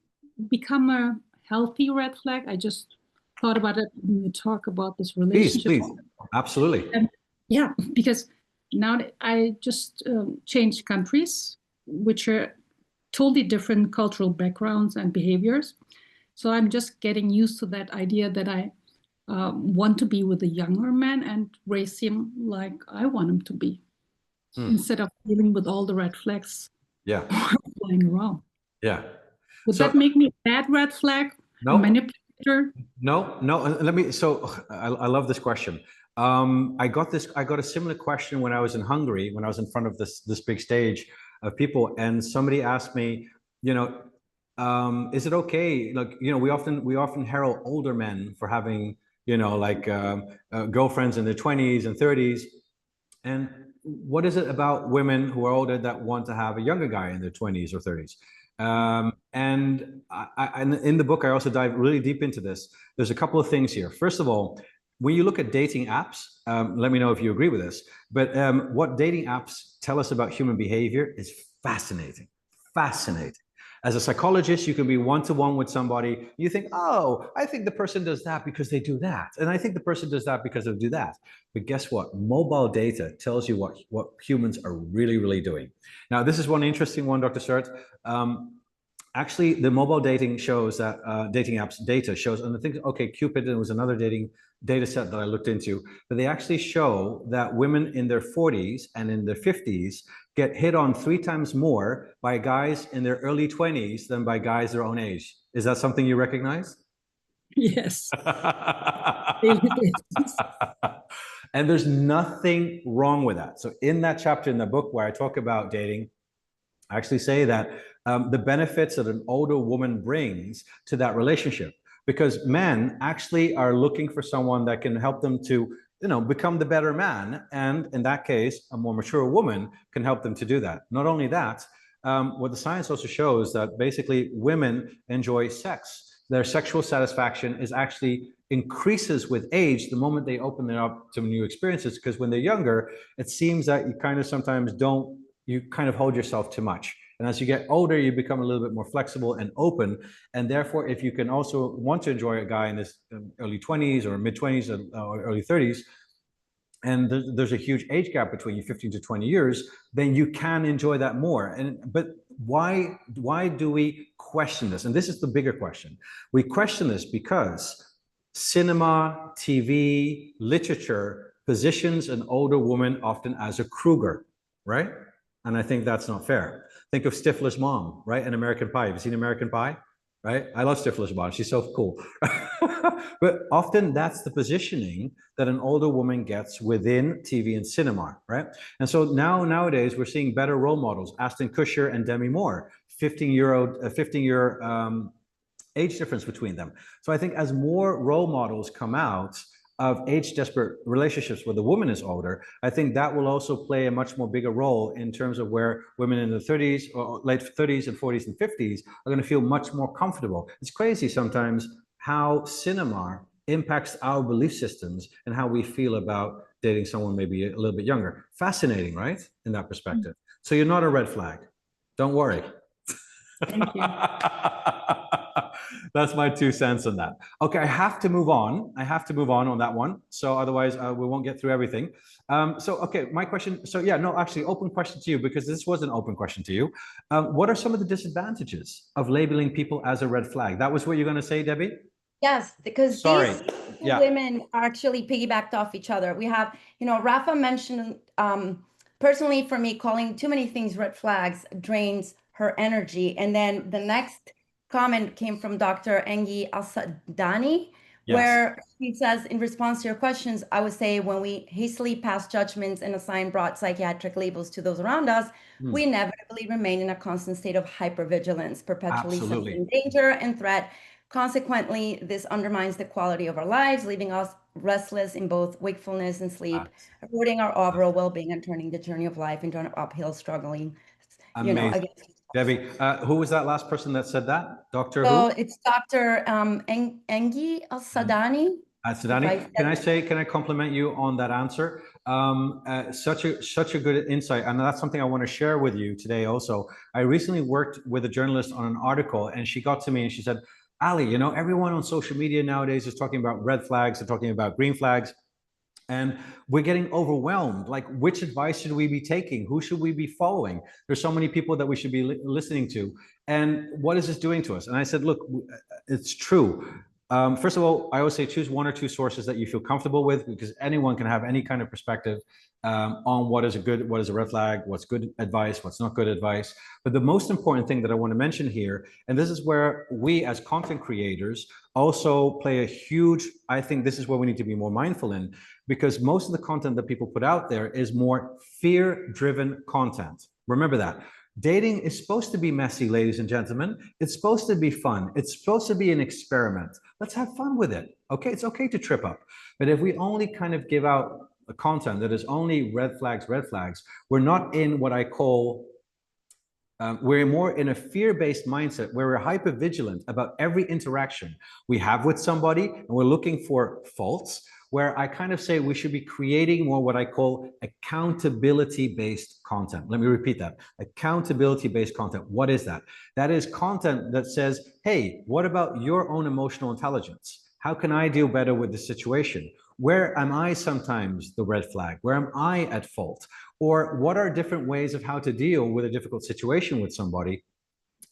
become a healthy red flag? I just thought about it when you talk about this relationship. Please. Absolutely. Yeah, because now I just changed countries, which are totally different cultural backgrounds and behaviors. So I'm just getting used to that idea that I want to be with a younger man and raise him like I want him to be, instead of dealing with all the red flags flying around. Yeah. Would that make me a bad red flag? No. A manipulator? No. I love this question. I got a similar question when I was in Hungary, when I was in front of this big stage. of people, and somebody asked me, is it okay? Like, we often herald older men for having, girlfriends in their 20s and 30s. And what is it about women who are older that want to have a younger guy in their 20s or 30s? And in the book, I also dive really deep into this. There's a couple of things here. First of all, when you look at dating apps, let me know if you agree with this, but what dating apps tell us about human behavior is fascinating, fascinating. As a psychologist, you can be one-to-one with somebody. You think, oh, I think the person does that because they do that. And I think the person does that because they do that. But guess what? Mobile data tells you what humans are really, really doing. Now, this is one interesting one, Dr. Sept. Actually, the mobile dating shows that dating apps data shows, and I think, okay, Cupid, there was another dating data set that I looked into, but they actually show that women in their 40s and in their 50s get hit on 3 times more by guys in their early 20s than by guys their own age. Is that something you recognize? Yes. And there's nothing wrong with that. So in that chapter in the book where I talk about dating, I actually say that the benefits that an older woman brings to that relationship, because men actually are looking for someone that can help them to, become the better man. And in that case, a more mature woman can help them to do that. Not only that, what the science also shows that basically women enjoy sex. Their sexual satisfaction is actually increases with age the moment they open it up to new experiences, because when they're younger, it seems that you kind of sometimes you kind of hold yourself too much. And as you get older, you become a little bit more flexible and open. And therefore, if you can also want to enjoy a guy in his early 20s or mid 20s or early 30s, and there's a huge age gap between you, 15 to 20 years, then you can enjoy that more. But why do we question this? And this is the bigger question. We question this because cinema, TV, literature positions an older woman often as a Kruger, right? And I think that's not fair. Think of Stifler's mom, right? In American Pie. Have you seen American Pie? Right? I love Stifler's mom. She's so cool. But often that's the positioning that an older woman gets within TV and cinema, right? And so nowadays we're seeing better role models. Ashton Kutcher and Demi Moore, 15-year age difference between them. So I think as more role models come out of age-desperate relationships where the woman is older, I think that will also play a much more bigger role in terms of where women in the 30s or late 30s and 40s and 50s are going to feel much more comfortable. It's crazy sometimes how cinema impacts our belief systems and how we feel about dating someone maybe a little bit younger. Fascinating, right? In that perspective. So you're not a red flag. Don't worry. Thank you. That's my 2 cents on that. Okay, I have to move on. On that one. So otherwise we won't get through everything. Okay, my question. So yeah, no, actually open question to you, because this was an open question to you. What are some of the disadvantages of labeling people as a red flag? That was what you're going to say, Debbie? Yes, because these women are actually piggybacked off each other. We have, Rafa mentioned, personally for me, calling too many things red flags drains her energy. And then the next comment came from Dr. Engi Al-Sadani, where he says, in response to your questions, I would say when we hastily pass judgments and assign broad psychiatric labels to those around us, we inevitably remain in a constant state of hypervigilance, perpetually sensing danger and threat. Consequently, this undermines the quality of our lives, leaving us restless in both wakefulness and sleep, eroding our overall well-being and turning the journey of life into an uphill struggling, against Debbie, who was that last person that said that? Dr. So who? it's Dr. Engi Al-Sadani. Sadani, can I compliment you on that answer? Such a good insight, and that's something I want to share with you today also. I recently worked with a journalist on an article, and she got to me and she said, Ali, everyone on social media nowadays is talking about red flags, they're talking about green flags, and we're getting overwhelmed. Like, which advice should we be taking? Who should we be following? There's so many people that we should be listening to. And what is this doing to us? And I said, look, it's true. First of all, I always say choose 1 or 2 sources that you feel comfortable with, because anyone can have any kind of perspective on what is a red flag, what's good advice, what's not good advice. But the most important thing that I want to mention here, and this is where we as content creators also play a huge, I think this is where we need to be more mindful in, because most of the content that people put out there is more fear-driven content. Remember that. Dating is supposed to be messy, ladies and gentlemen. It's supposed to be fun. It's supposed to be an experiment. Let's have fun with it. Okay, it's okay to trip up. But if we only kind of give out a content that is only red flags, we're not in what I call we're more in a fear-based mindset where we're hyper-vigilant about every interaction we have with somebody, and we're looking for faults, where I kind of say we should be creating more what I call accountability-based content. Let me repeat that. Accountability-based content. What is that? That is content that says, hey, what about your own emotional intelligence? How can I deal better with the situation? Where am I sometimes the red flag? Where am I at fault? Or what are different ways of how to deal with a difficult situation with somebody?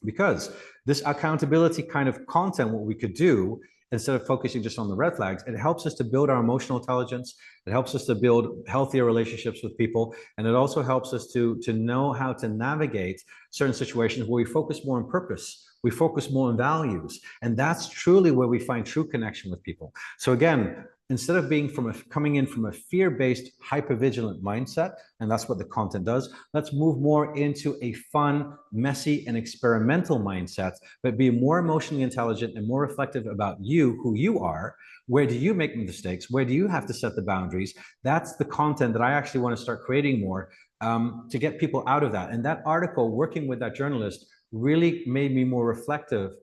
Because this accountability kind of content, what we could do, instead of focusing just on the red flags, it helps us to build our emotional intelligence. It helps us to build healthier relationships with people. And it also helps us to know how to navigate certain situations where we focus more on purpose. We focus more on values. And that's truly where we find true connection with people. So again, instead of being coming in from a fear-based, hypervigilant mindset, and that's what the content does, let's move more into a fun, messy, and experimental mindset, but be more emotionally intelligent and more reflective about you, who you are. Where do you make mistakes? Where do you have to set the boundaries? That's the content that I actually want to start creating more to get people out of that. And that article, working with that journalist, really made me more reflective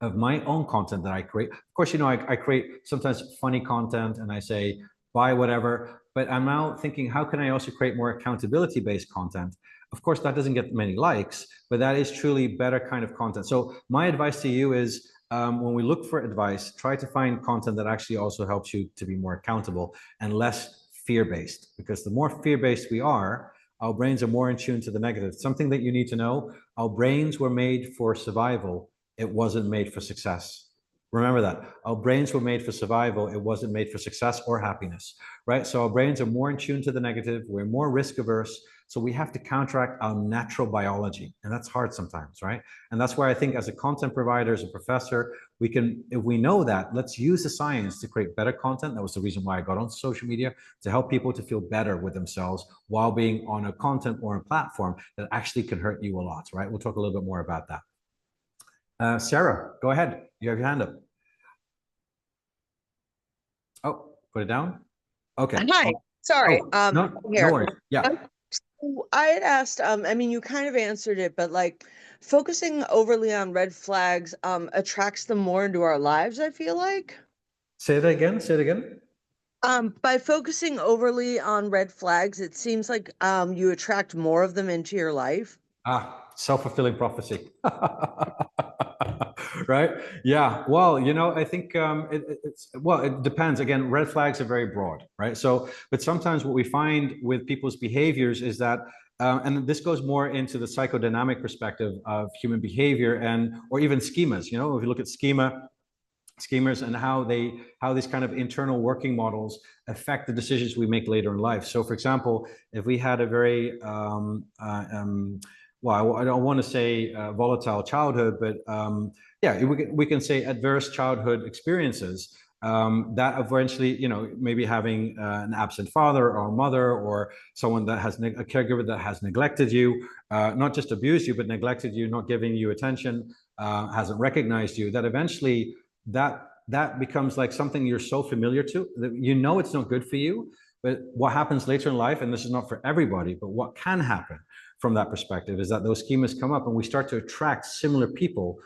of my own content that I create. Of course, you know, I create sometimes funny content and I say, buy whatever, but I'm now thinking, how can I also create more accountability-based content? Of course, that doesn't get many likes, but that is truly better kind of content. So my advice to you is, when we look for advice, try to find content that actually also helps you to be more accountable and less fear-based, because the more fear-based we are, our brains are more in tune to the negative. Something that you need to know, our brains were made for survival. It wasn't made for success. Remember that. Our brains were made for survival. It wasn't made for success or happiness, right? So our brains are more in tune to the negative. We're more risk averse. So we have to counteract our natural biology. And that's hard sometimes, right? And that's why I think as a content provider, as a professor, we can, if we know that, let's use the science to create better content. That was the reason why I got on social media, to help people to feel better with themselves while being on a content or a platform that actually can hurt you a lot, right? We'll talk a little bit more about that. Sarah, go ahead. You have your hand up. Oh, put it down. Okay. Hi. Sorry. Oh, no worries. Yeah. I had asked, I mean, you kind of answered it, but like focusing overly on red flags attracts them more into our lives, I feel like. Say that again. Say it again. By focusing overly on red flags, it seems like you attract more of them into your life. Self-fulfilling prophecy. Right? Yeah. Well, you know, I think it depends. Again, red flags are very broad, right? So, but sometimes what we find with people's behaviors is that, and this goes more into the psychodynamic perspective of human behavior or even schemas. You know, if you look at schemas and how these kind of internal working models affect the decisions we make later in life. So, for example, if we had a very well, I don't want to say volatile childhood, but yeah, we can say adverse childhood experiences that eventually, you know, maybe having an absent father or mother or someone that has a caregiver that has neglected you, not just abused you, but neglected you, not giving you attention, hasn't recognized you, that eventually that becomes like something you're so familiar to that you know it's not good for you. But what happens later in life, and this is not for everybody, but what can happen from that perspective is that those schemas come up and we start to attract similar people,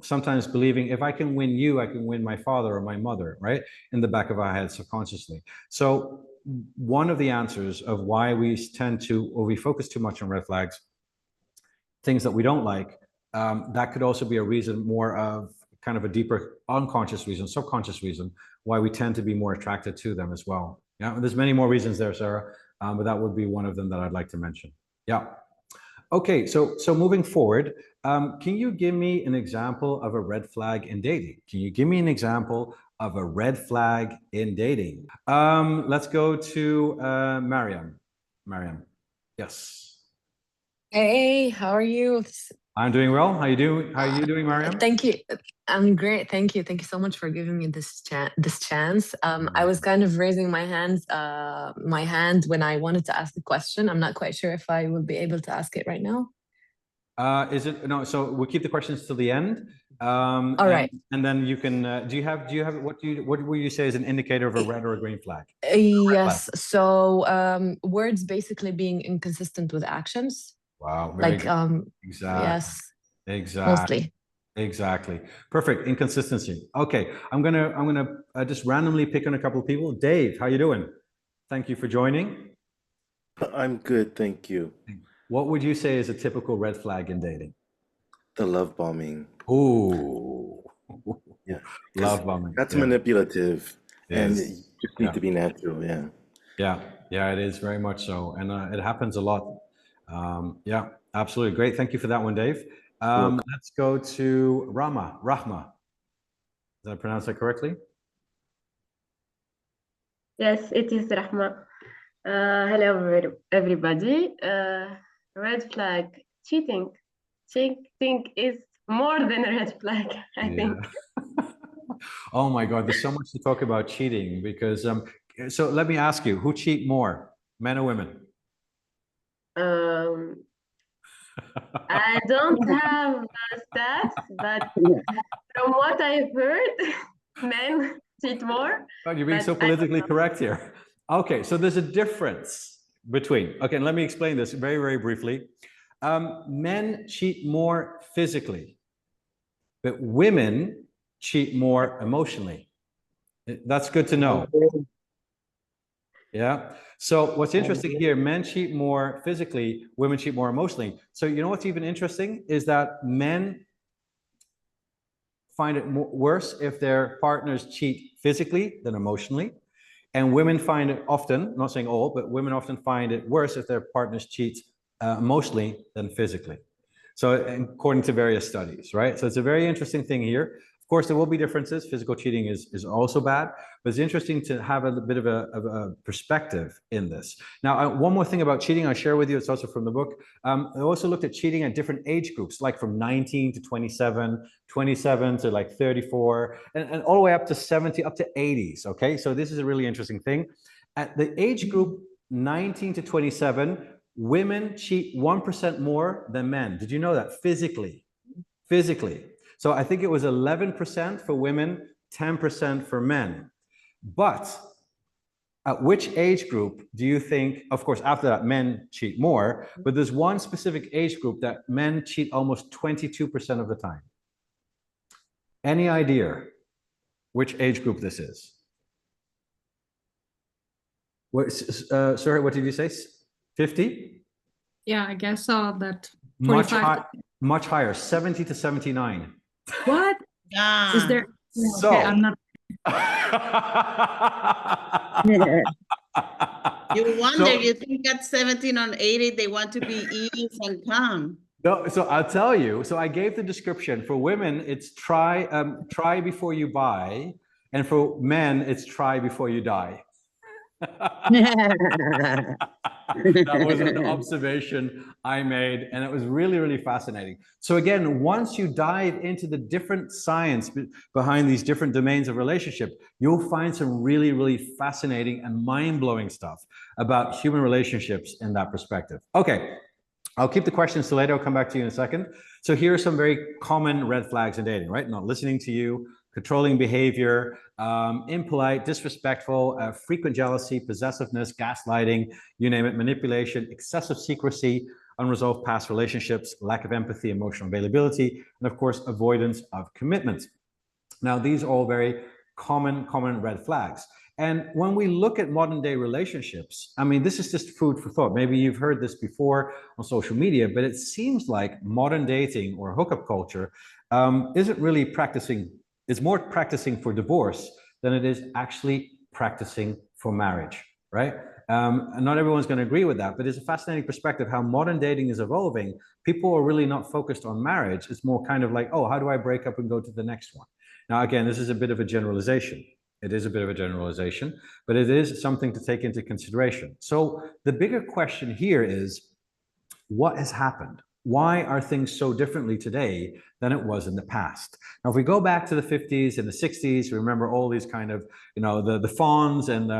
sometimes believing if I can win you, I can win my father or my mother, right? In the back of our head subconsciously. So one of the answers of why we tend to, or we focus too much on red flags, things that we don't like, that could also be a reason, more of kind of a deeper unconscious reason, subconscious reason, why we tend to be more attracted to them as well. Yeah, there's many more reasons there, Sarah, but that would be one of them that I'd like to mention. Yeah. Okay, so moving forward, can you give me an example of a red flag in dating? Can you give me an example of a red flag in dating? Let's go to Mariam. Mariam, yes. Hey, how are you? I'm doing well. How are you doing, Mariam? Thank you. I'm great. Thank you. Thank you so much for giving me this chance. I was kind of raising my hand when I wanted to ask a question. I'm not quite sure if I will be able to ask it right now. Is it no? So we'll keep the questions till the end. All right. And then you can. Do you have what will you say is an indicator of a red or a green flag? Yes. So words basically being inconsistent with actions. Wow. Very Like good. Exactly. yes. Exactly. Mostly. Exactly. Perfect. Inconsistency. Okay. I'm gonna just randomly pick on a couple of people. Dave, how you doing? Thank you for joining. I'm good, thank you. What would you say is a typical red flag in dating? The love bombing. Ooh. Yeah. Love bombing. That's Yeah. manipulative, and Is. you just need to be natural. Yeah. Yeah. Yeah, it is very much so. And it happens a lot. Yeah, absolutely. Great. Thank you for that one, Dave. Let's go to Rahma. Did I pronounce that correctly? Yes, it is Rahma. Hello, everybody. Red flag, cheating. Cheating is more than a red flag, I think. Oh my God, there's so much to talk about cheating because, so let me ask you, who cheat more, men or women? I don't have stats, but from what I've heard, men cheat more. Oh, you're being so politically correct here. Okay, so there's a difference between, okay, let me explain this very, very briefly. Men cheat more physically, but women cheat more emotionally. That's good to know. Yeah. So what's interesting here, men cheat more physically, women cheat more emotionally. So you know what's even interesting is that men find it worse if their partners cheat physically than emotionally. And women find it often, not saying all, but women often find it worse if their partners cheat emotionally than physically. So according to various studies, right? So it's a very interesting thing here. Of course, there will be differences. Physical cheating is also bad, but it's interesting to have a bit of a perspective in this. Now, one more thing about cheating I'll share with you. It's also from the book. I also looked at cheating at different age groups, like from 19 to 27, 27 to like 34, and all the way up to 70, up to 80s, okay? So this is a really interesting thing. At the age group 19 to 27, women cheat 1% more than men. Did you know that? Physically. So I think it was 11% for women, 10% for men. But at which age group do you think, of course, after that, men cheat more, but there's one specific age group that men cheat almost 22% of the time. Any idea which age group this is? Sorry, what did you say? 50? Yeah, I guess that much higher, 70 to 79. What? Is there? So, okay, I'm not. You wonder, you think at 17 or 80, they want to be easy and calm. No, so I'll tell you. So I gave the description. For women, it's try before you buy. And for men, it's try before you die. That was an observation I made, and it was really, really fascinating. So again, once you dive into the different science behind these different domains of relationship, you'll find some really, really fascinating and mind-blowing stuff about human relationships in that perspective. Okay, I'll keep the questions till later. I'll come back to you in a second. So here are some very common red flags in dating, right? Not listening to you, controlling behavior, impolite, disrespectful, frequent jealousy, possessiveness, gaslighting, you name it, manipulation, excessive secrecy, unresolved past relationships, lack of empathy, emotional availability, and of course, avoidance of commitment. Now, these are all very common red flags. And when we look at modern day relationships, I mean, this is just food for thought. Maybe you've heard this before on social media, but it seems like modern dating or hookup culture isn't really practicing. It's more practicing for divorce than it is actually practicing for marriage, right? And not everyone's going to agree with that, but it's a fascinating perspective how modern dating is evolving. People are really not focused on marriage. It's more kind of like, oh, how do I break up and go to the next one? Now, again, this is a bit of a generalization. It is a bit of a generalization, but it is something to take into consideration. So the bigger question here is, what has happened? Why are things so differently today than it was in the past? Now, if we go back to the 50s and the 60s, we remember all these kind of, you know, the Fonz and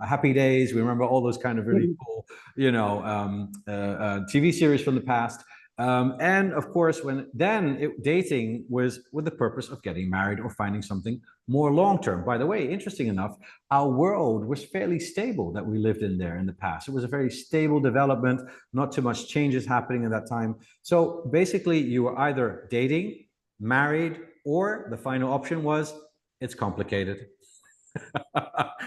Happy Days. We remember all those kind of really cool, you know, TV series from the past. And of course, dating was with the purpose of getting married or finding something more long-term. By the way, interesting enough, our world was fairly stable that we lived in there in the past. It was a very stable development, not too much changes happening at that time. So basically, you were either dating, married, or the final option was, it's complicated.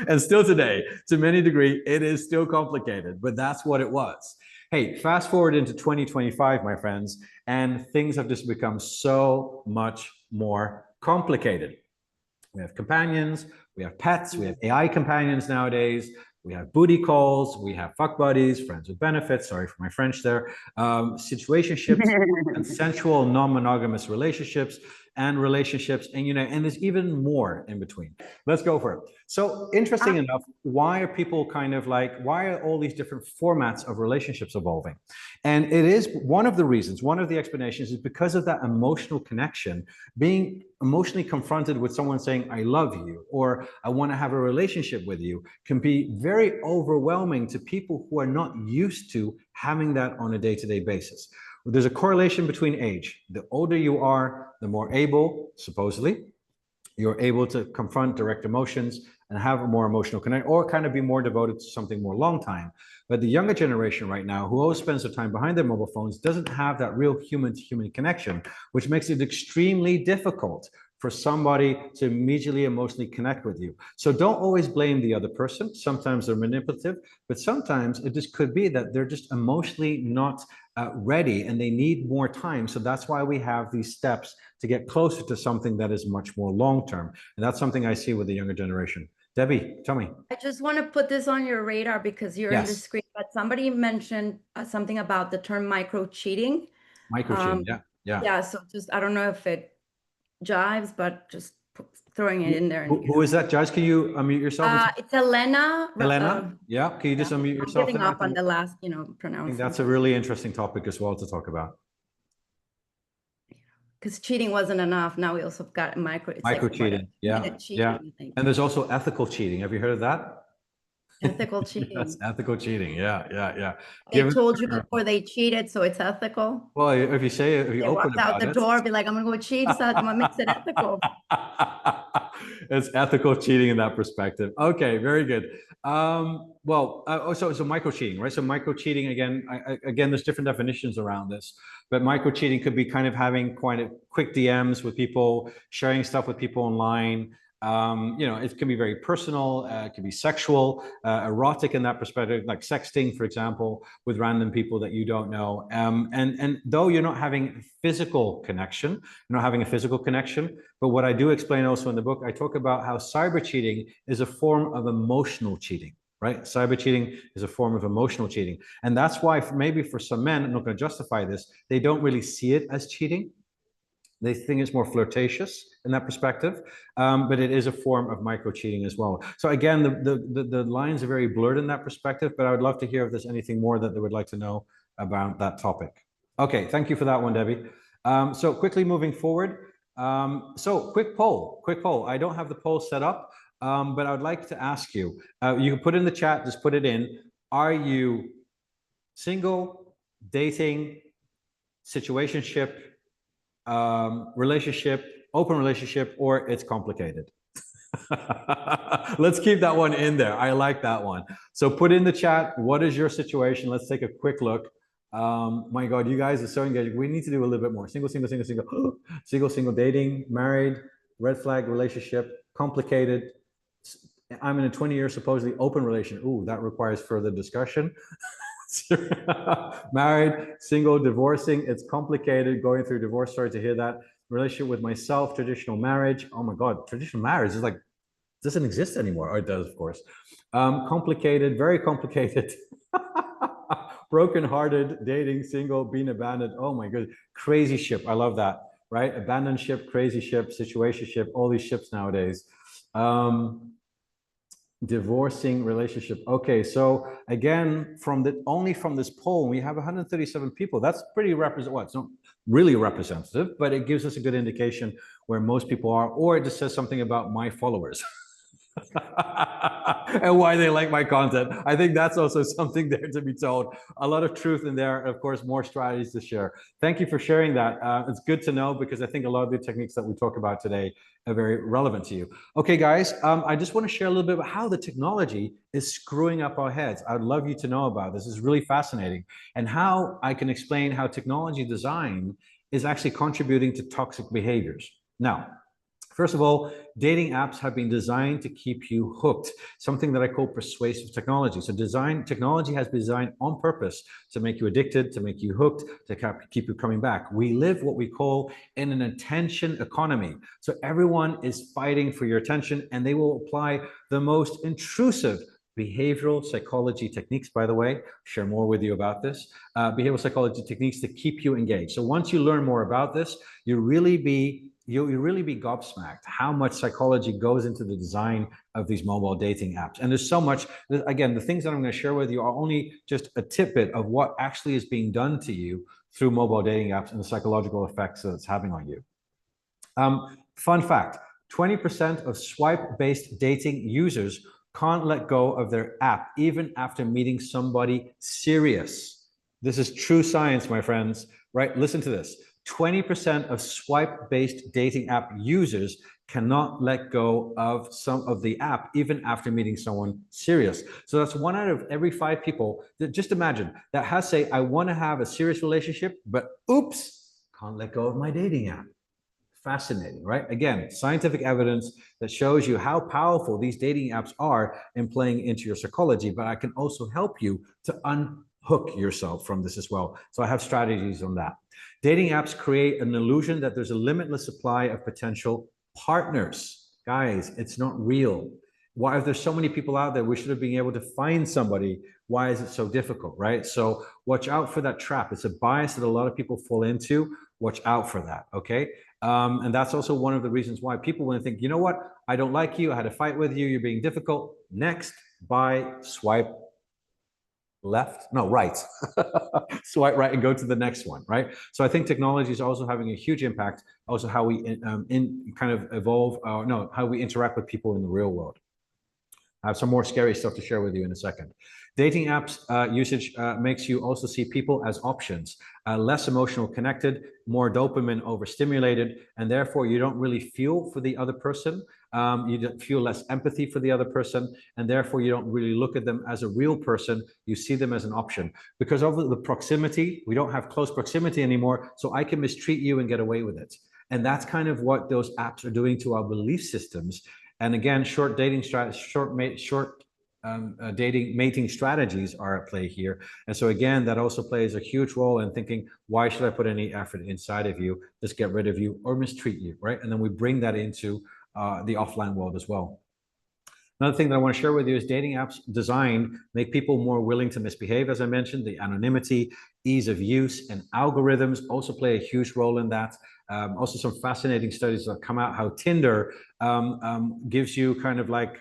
And still today, to many degree, it is still complicated, but that's what it was. Hey, fast forward into 2025, my friends, and things have just become so much more complicated. We have companions, we have pets, we have AI companions nowadays, we have booty calls, we have fuck buddies, friends with benefits, sorry for my French there, situationships, consensual non-monogamous relationships, and relationships, and and there's even more in between. Let's go for it. So interesting enough, why are people why are all these different formats of relationships evolving? And it is one of the reasons, one of the explanations is because of that emotional connection, being emotionally confronted with someone saying, I love you, or I want to have a relationship with you, can be very overwhelming to people who are not used to having that on a day-to-day basis. There's a correlation between age. The older you are, the more able, supposedly, you're able to confront direct emotions and have a more emotional connection, or kind of be more devoted to something more long time. But the younger generation right now, who always spends their time behind their mobile phones, doesn't have that real human-to-human connection, which makes it extremely difficult for somebody to immediately emotionally connect with you. So don't always blame the other person. Sometimes they're manipulative, but sometimes it just could be that they're just emotionally not ready and they need more time. So that's why we have these steps to get closer to something that is much more long-term. And that's something I see with the younger generation. Debbie, tell me. I just want to put this on your radar because you're in the screen, but somebody mentioned something about the term micro-cheating. Micro-cheating, Yeah, so just, I don't know if it jives, but just throwing it in there. Who is that, Judge? Can you unmute yourself? It's Elena. Elena? Yeah, can you just unmute yourself? I'm giving up on the last, pronounce. I think that's a really interesting topic as well to talk about. Because cheating wasn't enough. Now we also got micro-cheating. Yeah. And there's also ethical cheating. Have you heard of that? Ethical cheating. That's ethical cheating. Yeah. They told you before they cheated, so it's ethical. Well, if you open out the door, be like, I'm gonna go cheat, so what makes it ethical? It's ethical cheating in that perspective. Okay, very good. So micro-cheating, right? So micro-cheating, again, there's different definitions around this, but micro-cheating could be kind of having quite a quick DMs with people, sharing stuff with people online. It can be very personal, it can be sexual, erotic in that perspective, like sexting, for example, with random people that you don't know. And though you're not having physical connection, but what I do explain also in the book, I talk about how cyber cheating is a form of emotional cheating, right? Cyber cheating is a form of emotional cheating. And that's why maybe for some men, I'm not going to justify this, they don't really see it as cheating. They think it's more flirtatious in that perspective, but it is a form of micro-cheating as well. So again, the lines are very blurred in that perspective, but I would love to hear if there's anything more that they would like to know about that topic. Okay, thank you for that one, Debbie. So quickly moving forward. So quick poll. I don't have the poll set up, but I would like to ask you, you can put in the chat, just put it in. Are you single, dating, situationship, relationship, open relationship, or it's complicated? Let's keep that one in there. I like that one. So put in the chat, what is your situation? Let's take a quick look. My God, you guys are so engaged. We need to do a little bit more. Single, dating, married, red flag relationship, complicated. I'm in a 20-year supposedly open relationship. Ooh, that requires further discussion. Married, single, divorcing, it's complicated, going through divorce. Sorry to hear that. Relationship with myself, traditional marriage. Oh my God, traditional marriage is like, doesn't exist anymore. Oh, it does, of course. Complicated, very complicated. Broken-hearted, dating, single, being abandoned. Oh my God, crazy ship. I love that, right? Abandoned ship, crazy ship, situationship, all these ships nowadays. Divorcing relationship. Okay, so again, only from this poll, we have 137 people. That's pretty it's not really representative, but it gives us a good indication where most people are, or it just says something about my followers. and why they like my content. I think that's also something there to be told. A lot of truth in there, of course, more strategies to share. Thank you for sharing that. It's good to know because I think a lot of the techniques that we talk about today are very relevant to you. Okay, guys, I just want to share a little bit about how the technology is screwing up our heads. I'd love you to know about this. It's really fascinating, and how I can explain how technology design is actually contributing to toxic behaviors. Now, first of all, dating apps have been designed to keep you hooked, something that I call persuasive technology. So technology has been designed on purpose to make you addicted, to make you hooked, to keep you coming back. We live what we call in an attention economy. So everyone is fighting for your attention, and they will apply the most intrusive behavioral psychology techniques, by the way, share more with you about this, behavioral psychology techniques to keep you engaged. So once you learn more about this, you'll really be gobsmacked how much psychology goes into the design of these mobile dating apps. And there's so much, again, the things that I'm going to share with you are only just a tidbit of what actually is being done to you through mobile dating apps and the psychological effects that it's having on you. Fun fact, 20% of swipe-based dating users can't let go of their app even after meeting somebody serious. This is true science, my friends, right? Listen to this. 20% of swipe-based dating app users cannot let go of some of the app even after meeting someone serious. So that's 1 out of every 5 people that, just imagine, that has say, I want to have a serious relationship, but oops, can't let go of my dating app. Fascinating, right? Again, scientific evidence that shows you how powerful these dating apps are in playing into your psychology, but I can also help you to unhook yourself from this as well. So I have strategies on that. Dating apps create an illusion that there's a limitless supply of potential partners. Guys, it's not real. Why, if there's so many people out there, we should have been able to find somebody. Why is it so difficult, right? So watch out for that trap. It's a bias that a lot of people fall into. Watch out for that, okay? And that's also one of the reasons why people, when they think, you know what, I don't like you, I had a fight with you, you're being difficult. Next, swipe left, no, right. Swipe right and go to the next one, right? So I think technology is also having a huge impact, also how we kind of evolve, how we interact with people in the real world. I have some more scary stuff to share with you in a second. Dating apps usage makes you also see people as options, less emotional connected, more dopamine overstimulated, and therefore you don't really feel for the other person. You don't feel less empathy for the other person, and therefore you don't really look at them as a real person. You see them as an option. Because of the proximity, we don't have close proximity anymore, so I can mistreat you and get away with it. And that's kind of what those apps are doing to our belief systems. And again, short dating mating strategies are at play here. And so again, that also plays a huge role in thinking, why should I put any effort inside of you? Just get rid of you or mistreat you, right? And then we bring that into the offline world as well. Another thing that I want to share with you is dating apps designed make people more willing to misbehave. As I mentioned, the anonymity, ease of use, and algorithms also play a huge role in that. Also some fascinating studies that come out how Tinder gives you kind of like,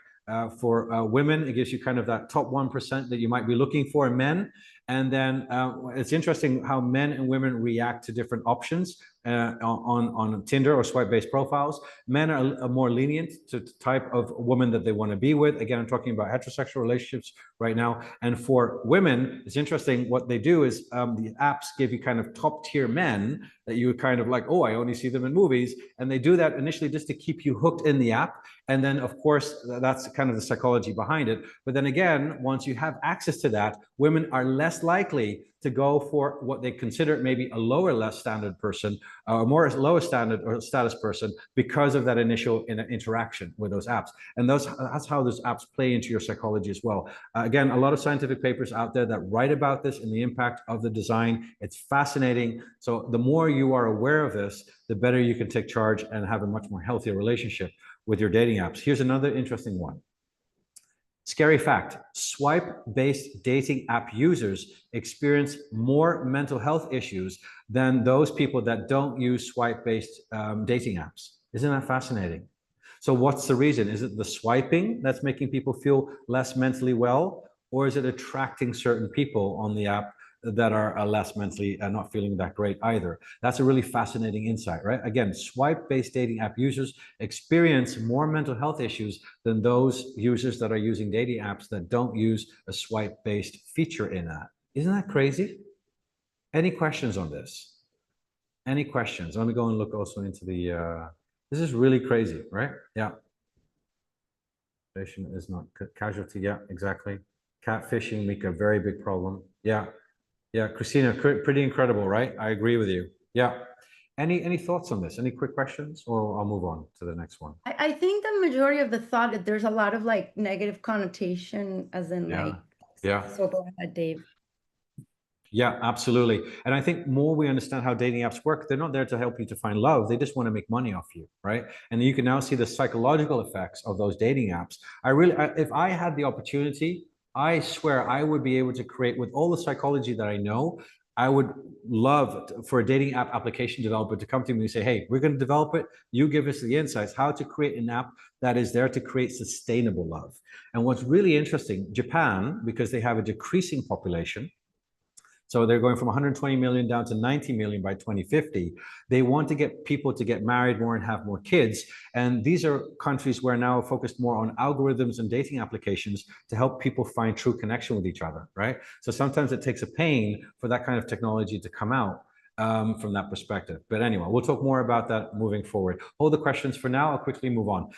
for women, it gives you kind of that top 1% that you might be looking for in men. And then it's interesting how men and women react to different options on Tinder or swipe-based profiles. Men are more lenient to the type of woman that they want to be with. Again, I'm talking about heterosexual relationships right now. And for women, it's interesting what they do is the apps give you kind of top-tier men that you kind of like, oh, I only see them in movies. And they do that initially just to keep you hooked in the app. And then, of course, that's kind of the psychology behind it. But then again, once you have access to that, women are less likely to go for what they consider maybe a less standard person, or more lower standard or status person, because of that initial interaction with those apps. And that's how those apps play into your psychology as well. Again, a lot of scientific papers out there that write about this and the impact of the design. It's fascinating. So the more you are aware of this, the better you can take charge and have a much more healthier relationship with your dating apps. Here's another interesting one. Scary fact, swipe-based dating app users experience more mental health issues than those people that don't use swipe-based dating apps. Isn't that fascinating? So what's the reason? Is it the swiping that's making people feel less mentally well? Or is it attracting certain people on the app that are less mentally not feeling that great either. That's a really fascinating insight, right? Again, swipe-based dating app users experience more mental health issues than those users that are using dating apps that don't use a swipe-based feature in that. Isn't that crazy? Any questions on this? Any questions? Let me go and look also into the, this is really crazy, right? Yeah. Patient is not casualty. Yeah, exactly. Catfishing, Mika, very big problem. Yeah. Yeah, Christina, pretty incredible, right? I agree with you. Yeah. Any thoughts on this? Any quick questions, or I'll move on to the next one? I think the majority of the thought that there's a lot of like negative connotation, as in like, yeah. So go ahead, Dave. Yeah, absolutely. And I think more we understand how dating apps work, they're not there to help you to find love. They just want to make money off you, right? And you can now see the psychological effects of those dating apps. If I had the opportunity, I swear I would be able to create, with all the psychology that I know, I would love for a dating app application developer to come to me and say, hey, we're going to develop it. You give us the insights, how to create an app that is there to create sustainable love. And what's really interesting, Japan, because they have a decreasing population, so they're going from 120 million down to 90 million by 2050. They want to get people to get married more and have more kids. And these are countries where now focused more on algorithms and dating applications to help people find true connection with each other, right? So sometimes it takes a pain for that kind of technology to come out from that perspective. But anyway, we'll talk more about that moving forward. Hold the questions for now. I'll quickly move on.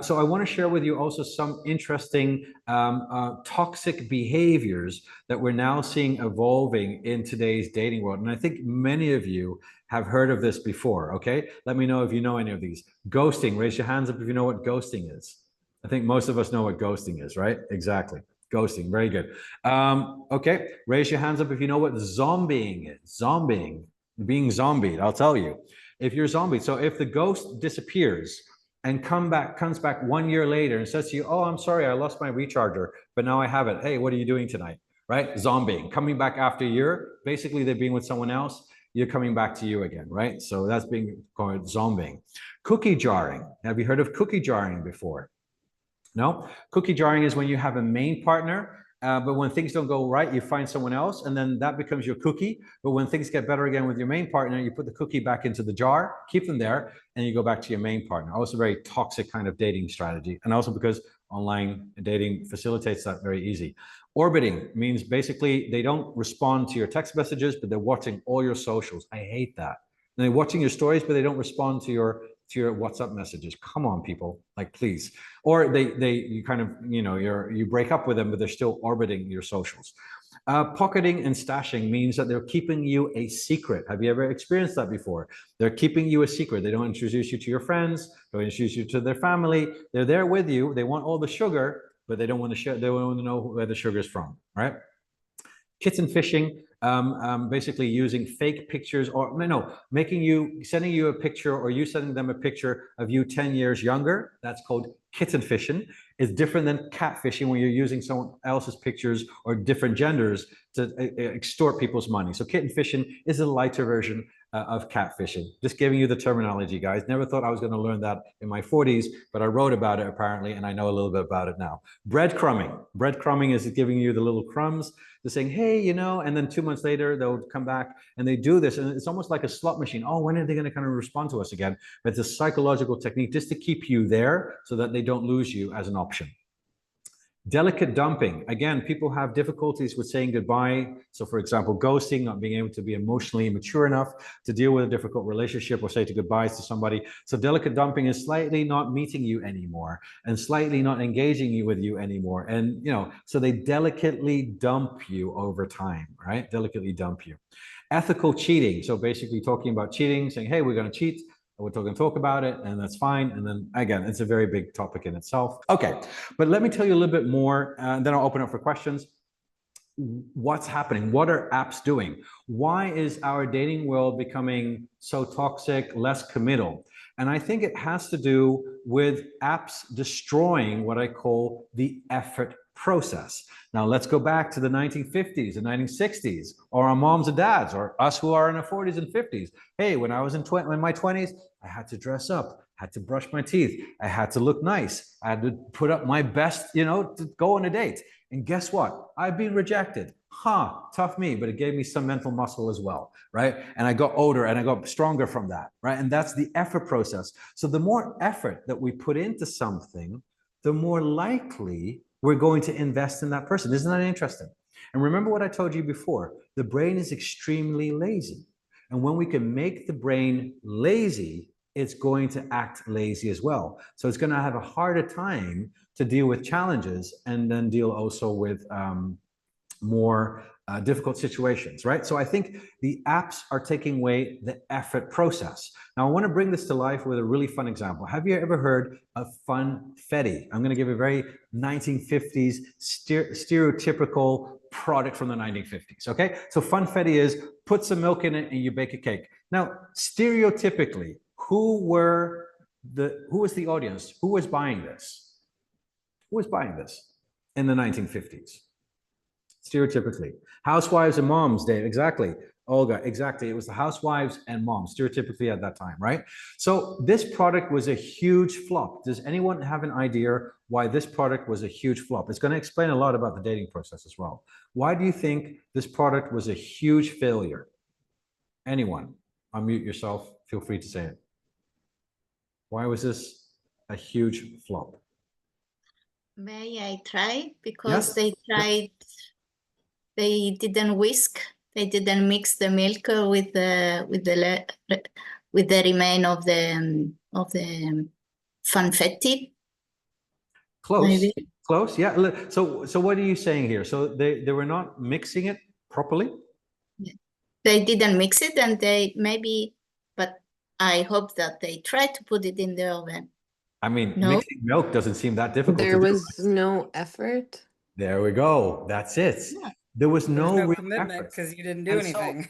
So I want to share with you also some interesting toxic behaviors that we're now seeing evolving in today's dating world. And I think many of you have heard of this before, okay? Let me know if you know any of these. Ghosting, raise your hands up if you know what ghosting is. I think most of us know what ghosting is, right? Exactly. Ghosting, very good. Okay, raise your hands up if you know what zombieing is. Zombieing. Being zombied, I'll tell you. If you're zombied, so if the ghost disappears and comes back 1 year later and says to you, oh, I'm sorry, I lost my recharger, but now I have it. Hey, what are you doing tonight? Right? Zombieing, coming back after a year. Basically, they're being with someone else. You're coming back to you again, right? So that's being called zombieing. Cookie jarring. Have you heard of cookie jarring before? No? Cookie jarring is when you have a main partner, but when things don't go right, you find someone else, and then that becomes your cookie. But when things get better again with your main partner, you put the cookie back into the jar, keep them there, and you go back to your main partner. Also, very toxic kind of dating strategy. And also because online dating facilitates that very easy. Orbiting means basically they don't respond to your text messages, but they're watching all your socials. I hate that. And they're watching your stories, but they don't respond to your WhatsApp messages. Come on, people, like, please. Or you kind of, you break up with them, but they're still orbiting your socials. Pocketing and stashing means that they're keeping you a secret. Have you ever experienced that before? They're keeping you a secret. They don't introduce you to your friends, don't introduce you to their family. They're there with you. They want all the sugar, but they don't want to share. They don't want to know where the sugar is from, right? Kitten fishing, basically using fake pictures, or sending you a picture, or you sending them a picture of you 10 years younger. That's called kitten fishing. It's different than catfishing, when you're using someone else's pictures or different genders to extort people's money. So kitten fishing is a lighter version of catfishing. Just giving you the terminology, guys. Never thought I was going to learn that in my 40s, but I wrote about it apparently, and I know a little bit about it now. Breadcrumbing. Breadcrumbing is giving you the little crumbs. They're saying, hey, and then 2 months later, they'll come back and they do this. And it's almost like a slot machine. Oh, when are they going to kind of respond to us again? But it's a psychological technique just to keep you there so that they don't lose you as an option. Delicate dumping. Again, people have difficulties with saying goodbye. So for example, ghosting, not being able to be emotionally mature enough to deal with a difficult relationship or say goodbyes to somebody. So delicate dumping is slightly not meeting you anymore and slightly not engaging with you anymore. And, so they delicately dump you over time, right? Delicately dump you. Ethical cheating. So basically talking about cheating, saying, hey, we're going to cheat. We're going to talk about it, and that's fine. And then again, it's a very big topic in itself. Okay, but let me tell you a little bit more, and then I'll open up for questions. What's happening? What are apps doing? Why is our dating world becoming so toxic, less committal? And I think it has to do with apps destroying what I call the effort process. Now let's go back to the 1950s and 1960s, or our moms and dads, or us who are in our 40s and 50s. Hey, when I was in my 20s, I had to dress up, had to brush my teeth, I had to look nice, I had to put up my best, to go on a date. And guess what? I've been rejected tough me, but it gave me some mental muscle as well, right? And I got older and I got stronger from that, right? And that's the effort process. So the more effort that we put into something, the more likely we're going to invest in that person. Isn't that interesting? And remember what I told you before, the brain is extremely lazy. And when we can make the brain lazy, it's going to act lazy as well. So it's going to have a harder time to deal with challenges and then deal also with more difficult situations, right? So I think the apps are taking away the effort process. Now I want to bring this to life with a really fun example. Have you ever heard of funfetti? I'm going to give a very 1950s stereotypical product from the 1950s, okay? So funfetti is put some milk in it and you bake a cake. Now, stereotypically, who was the audience? Who was buying this? Who was buying this in the 1950s? Stereotypically, housewives and moms, Dave, exactly. Olga, exactly. It was the housewives and moms, stereotypically at that time, right? So this product was a huge flop. Does anyone have an idea why this product was a huge flop? It's going to explain a lot about the dating process as well. Why do you think this product was a huge failure? Anyone? Unmute yourself. Feel free to say it. Why was this a huge flop? May I try? Because Yes. they tried, they didn't whisk, they didn't mix the milk with the remain of the funfetti. Close. Maybe. Close. Yeah. So what are you saying here? So they were not mixing it properly? They didn't mix it, and they maybe, but I hope that they tried to put it in the oven. I mean, No. mixing milk doesn't seem that difficult There to do. was no effort. There we go. That's it. Yeah. There was There's no no real commitment effort. because you didn't do And so, anything.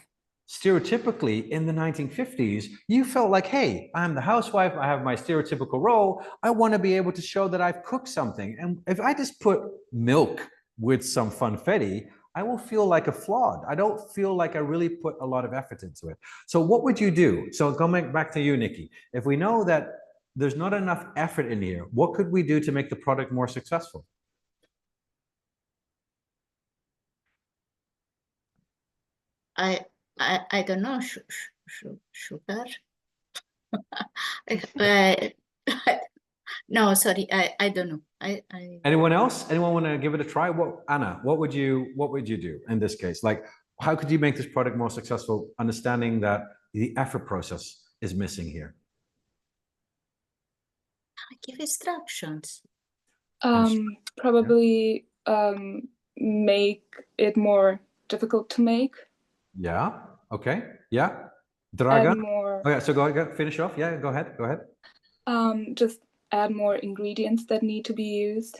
stereotypically, in the 1950s, you felt like, hey, I'm the housewife. I have my stereotypical role. I want to be able to show that I've cooked something. And if I just put milk with some funfetti, I will feel like a fraud. I don't feel like I really put a lot of effort into it. So what would you do? So going back to you, Nikki, if we know that there's not enough effort in here, what could we do to make the product more successful? I don't know, sugar. No, sorry, I don't know. Anyone else? Anyone want to give it a try? Anna, what would you do in this case? Like, how could you make this product more successful, understanding that the effort process is missing here? Give instructions. Probably make it more difficult to make. Yeah. Okay. Yeah. Dragan. Add more. Okay. So go ahead. Finish off. Yeah. Go ahead. Go ahead. Just add more ingredients that need to be used.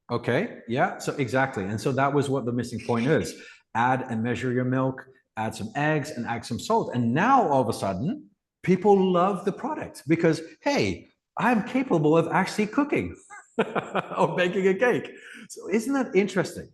Okay. Yeah. So exactly. And so that was what the missing point is. Add and measure your milk. Add some eggs and add some salt. And now all of a sudden, people love the product because, hey, I'm capable of actually cooking or baking a cake. So isn't that interesting?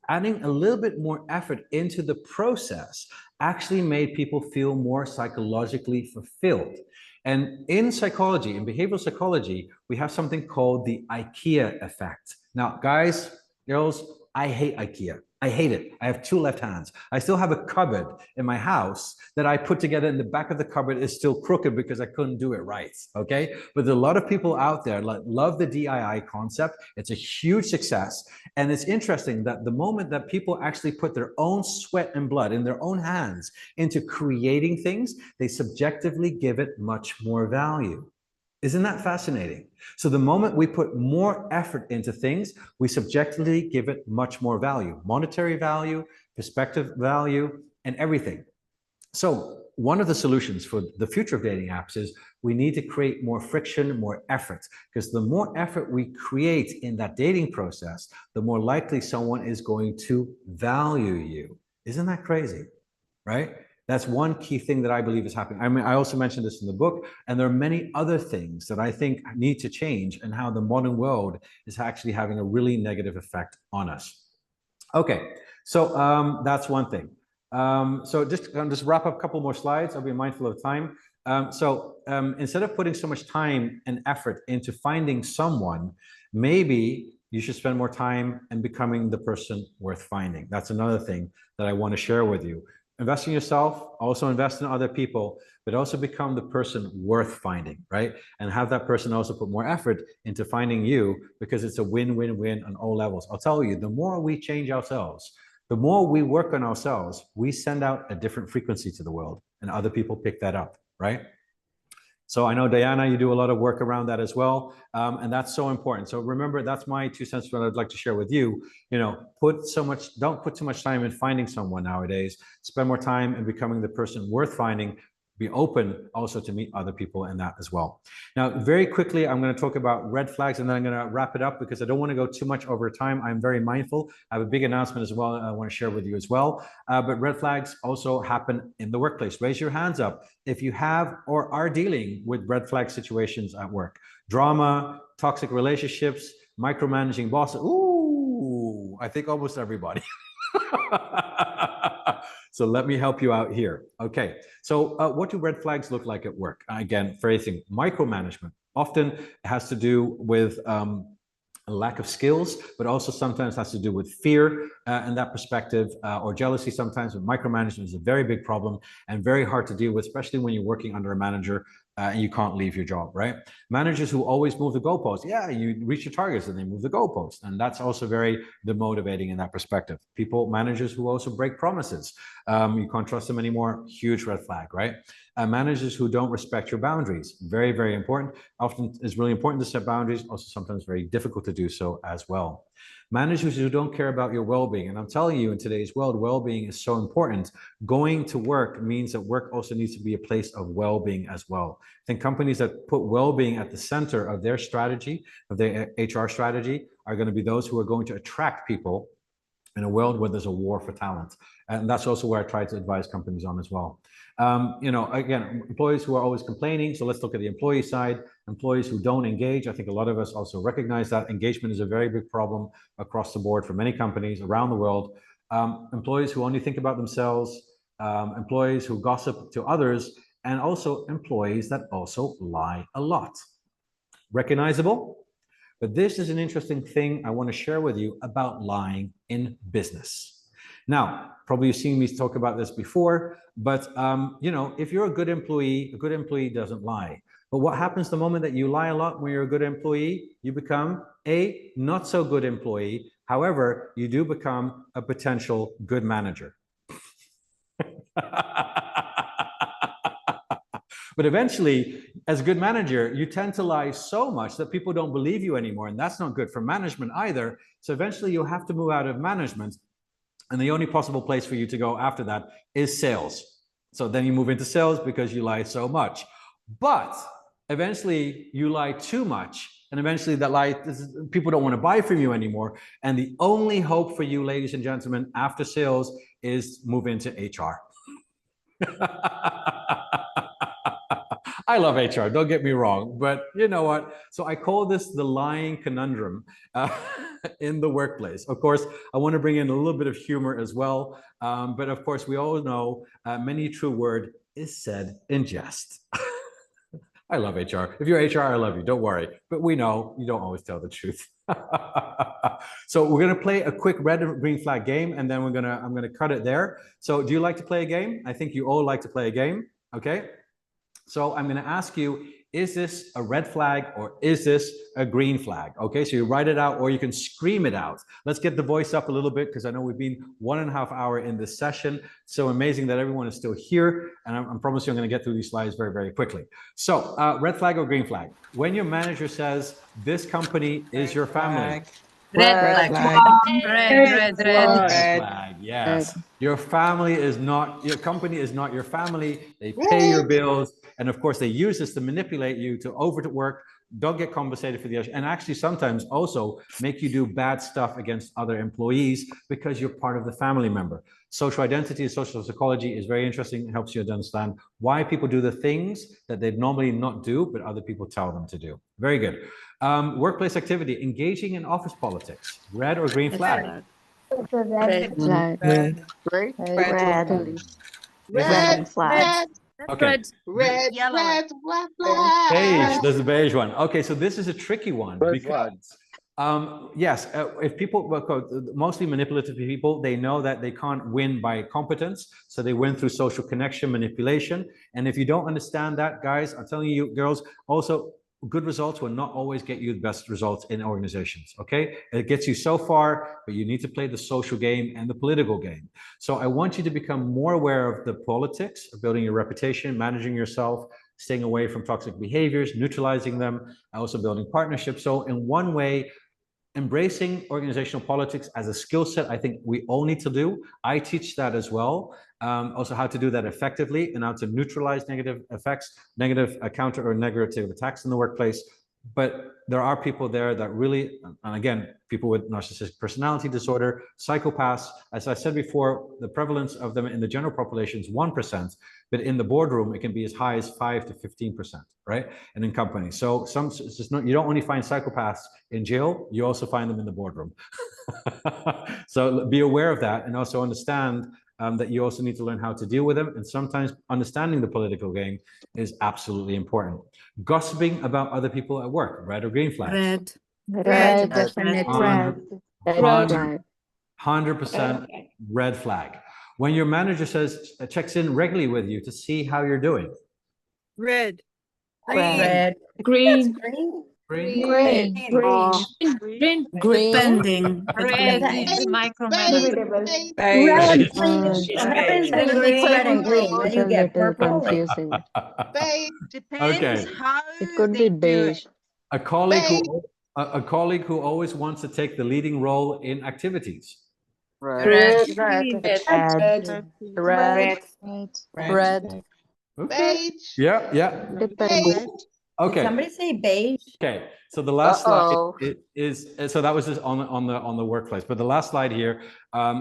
Adding a little bit more effort into the process actually made people feel more psychologically fulfilled. And in psychology, in behavioral psychology, we have something called the IKEA effect. Now, guys, girls, I hate IKEA. I hate it. I have 2 left hands. I still have a cupboard in my house that I put together, and the back of the cupboard is still crooked because I couldn't do it right, okay? But there's a lot of people out there that love the DIY concept. It's a huge success. And it's interesting that the moment that people actually put their own sweat and blood in their own hands into creating things, they subjectively give it much more value. Isn't that fascinating? So the moment we put more effort into things, we subjectively give it much more value, monetary value, perspective value, and everything. So one of the solutions for the future of dating apps is we need to create more friction, more effort, because the more effort we create in that dating process, the more likely someone is going to value you. Isn't that crazy, right? That's one key thing that I believe is happening. I mean, I also mentioned this in the book, and there are many other things that I think need to change and how the modern world is actually having a really negative effect on us. Okay, so that's one thing. So just wrap up a couple more slides. I'll be mindful of time. Instead of putting so much time and effort into finding someone, maybe you should spend more time in becoming the person worth finding. That's another thing that I want to share with you. Invest in yourself, also invest in other people, but also become the person worth finding, right? And have that person also put more effort into finding you, because it's a win-win-win on all levels. I'll tell you, the more we change ourselves, the more we work on ourselves, we send out a different frequency to the world, and other people pick that up, right? So I know, Diana, you do a lot of work around that as well. And that's so important. So remember, that's my 2 cents what I'd like to share with you. You know, don't put too much time in finding someone nowadays. Spend more time in becoming the person worth finding. Be open also to meet other people in that as well. Now, very quickly, I'm going to talk about red flags, and then I'm going to wrap it up because I don't want to go too much over time. I'm very mindful. I have a big announcement as well I want to share with you as well. But red flags also happen in the workplace. Raise your hands up if you have or are dealing with red flag situations at work. Drama, toxic relationships, micromanaging bosses. Ooh, I think almost everybody. So let me help you out here. Okay, so what do red flags look like at work? Again, phrasing, micromanagement. Often it has to do with a lack of skills, but also sometimes has to do with fear and that perspective, or jealousy sometimes. But micromanagement is a very big problem and very hard to deal with, especially when you're working under a manager and you can't leave your job, right? Managers who always move the goalposts. Yeah, you reach your targets and they move the goalposts. And that's also very demotivating in that perspective. Managers who also break promises. You can't trust them anymore. Huge red flag, right? Managers who don't respect your boundaries. Very, very important. Often it's really important to set boundaries. Also sometimes very difficult to do so as well. Managers who don't care about your well-being. And I'm telling you, in today's world, well-being is so important. Going to work means that work also needs to be a place of well-being as well. I think companies that put well-being at the center of their strategy, of their HR strategy, are going to be those who are going to attract people in a world where there's a war for talent. And that's also where I try to advise companies on as well. You know, again, employees who are always complaining. So let's look at the employee side. Employees who don't engage. I think a lot of us also recognize that engagement is a very big problem across the board for many companies around the world. Employees who only think about themselves, employees who gossip to others, and also employees that also lie a lot. Recognizable? But this is an interesting thing I want to share with you about lying in business. Now, probably you've seen me talk about this before, but you know, if you're a good employee doesn't lie. But what happens the moment that you lie a lot when you're a good employee? You become a not so good employee. However, you do become a potential good manager. But eventually, as a good manager, you tend to lie so much that people don't believe you anymore. And that's not good for management either. So eventually you'll have to move out of management. And the only possible place for you to go after that is sales. So then you move into sales because you lie so much. But eventually you lie too much. And eventually that lie, people don't want to buy from you anymore. And the only hope for you, ladies and gentlemen, after sales is move into HR. I love HR, don't get me wrong, but you know what? So I call this the lying conundrum in the workplace. Of course, I want to bring in a little bit of humor as well. But of course, we all know many true word is said in jest. I love HR. If you're HR, I love you, don't worry. But we know you don't always tell the truth. So we're gonna play a quick red and green flag game, and then I'm gonna cut it there. So do you like to play a game? I think you all like to play a game, okay? So I'm going to ask you, is this a red flag or is this a green flag? Okay, so you write it out or you can scream it out. Let's get the voice up a little bit because I know we've been 1.5 hours in this session. So amazing that everyone is still here. And I'm promising I'm going to get through these slides very, very quickly. So red flag or green flag? When your manager says, this company is your family. Red flag. Red flag, yes. Your family is not, your company is not your family. They pay your bills. And of course, they use this to manipulate you to overwork, don't get compensated for the other, and actually sometimes also make you do bad stuff against other employees because you're part of the family member. Social identity, social psychology is very interesting. It helps you to understand why people do the things that they'd normally not do, but other people tell them to do. Very good. Workplace activity, engaging in office politics, red or green flag? Red flag. Red flag. Okay. Red flag. Beige, there's a beige one. Okay, so this is a tricky one because Yes, if people, mostly manipulative people, they know that they can't win by competence, so they win through social connection, manipulation. And if you don't understand that, guys, I'm telling you, girls, also good results will not always get you the best results in organizations, okay? It gets you so far, but you need to play the social game and the political game. So I want you to become more aware of the politics of building your reputation, managing yourself, staying away from toxic behaviors, neutralizing them, also building partnerships. So in one way, embracing organizational politics as a skill set, I think we all need to do. I teach that as well. Also how to do that effectively and how to neutralize negative effects, negative counter or negative attacks in the workplace. But there are people there that really, and again, people with narcissistic personality disorder, psychopaths, as I said before, the prevalence of them in the general population is 1%, but in the boardroom, it can be as high as 5 to 15%, right? And in companies. So it's just not, you don't only find psychopaths in jail, you also find them in the boardroom. So be aware of that and also understand that you also need to learn how to deal with them. And sometimes understanding the political game is absolutely important. Gossiping about other people at work, red or green flags? Red, definitely. Red. 100% red flag. When your manager checks in regularly with you to see how you're doing. Red. Red. Green. Green. Depending. Red is micromanaging. Red. Beige. What happens when you mix red and green? Then you get purple. confusing. Beige depends Okay. how It could they be do beige. it. A colleague who always wants to take the leading role in activities. Red. Red. Okay. Beige. Yeah. Depends. Okay. Did somebody say beige? Okay, so the last slide is so that was just on the workplace, but the last slide here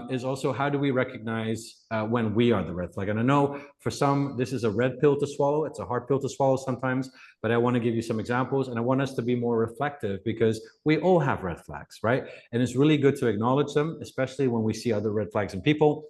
is also how do we recognize when we are the red flag? And I know for some this is a red pill to swallow, it's a hard pill to swallow sometimes, but I want to give you some examples and I want us to be more reflective because we all have red flags, right? And it's really good to acknowledge them, especially when we see other red flags in people.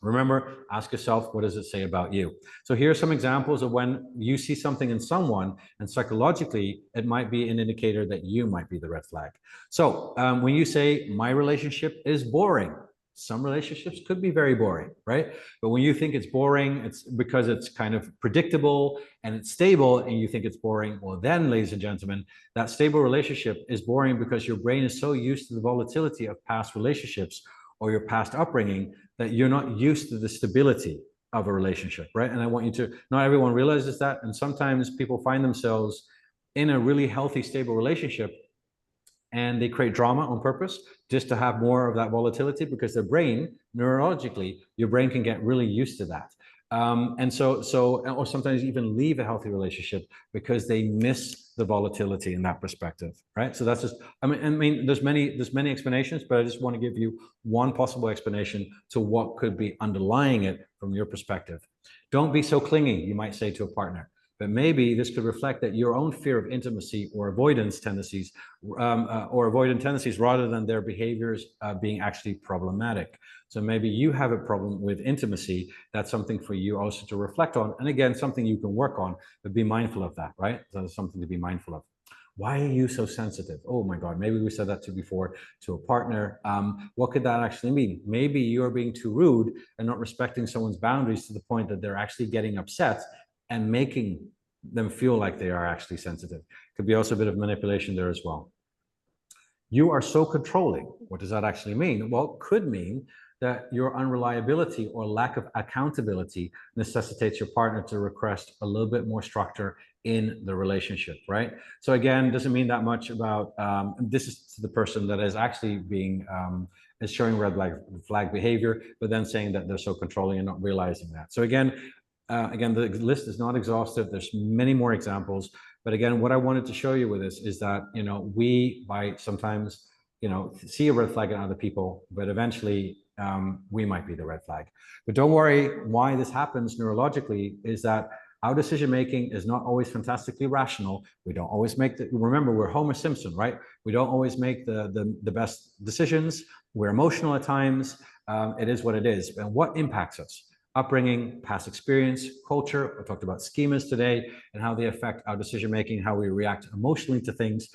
Remember, ask yourself, what does it say about you? So here are some examples of when you see something in someone and psychologically, it might be an indicator that you might be the red flag. So when you say my relationship is boring, some relationships could be very boring, right? But when you think it's boring, it's because it's kind of predictable and it's stable and you think it's boring. Well, then, ladies and gentlemen, that stable relationship is boring because your brain is so used to the volatility of past relationships or your past upbringing that you're not used to the stability of a relationship, right? And I want you to, not everyone realizes that. And sometimes people find themselves in a really healthy, stable relationship and they create drama on purpose just to have more of that volatility because their brain, neurologically, your brain can get really used to that. Or sometimes even leave a healthy relationship because they miss the volatility in that perspective, right? So that's just, I mean, there's many explanations, but I just want to give you one possible explanation to what could be underlying it from your perspective. Don't be so clingy, you might say to a partner, but maybe this could reflect that your own fear of intimacy or avoidance tendencies, or avoidant tendencies rather than their behaviors being actually problematic. So maybe you have a problem with intimacy. That's something for you also to reflect on. And again, something you can work on, but be mindful of that, right? So that's something to be mindful of. Why are you so sensitive? Oh my God, maybe we said that before to a partner. What could that actually mean? Maybe you're being too rude and not respecting someone's boundaries to the point that they're actually getting upset and making them feel like they are actually sensitive. Could be also a bit of manipulation there as well. You are so controlling. What does that actually mean? Well, it could mean that your unreliability or lack of accountability necessitates your partner to request a little bit more structure in the relationship, right? So again, doesn't mean that much about, this is to the person that is actually being, is showing red flag behavior, but then saying that they're so controlling and not realizing that. So again, the list is not exhaustive. There's many more examples, but again, what I wanted to show you with this is that, we might sometimes, see a red flag in other people, but eventually we might be the red flag. But don't worry, why this happens neurologically is that our decision-making is not always fantastically rational. We don't always make remember, we're Homer Simpson, right? We don't always make the best decisions. We're emotional at times. It is what it is. And what impacts us? upbringing, past experience, culture. I talked about schemas today and how they affect our decision-making, how we react emotionally to things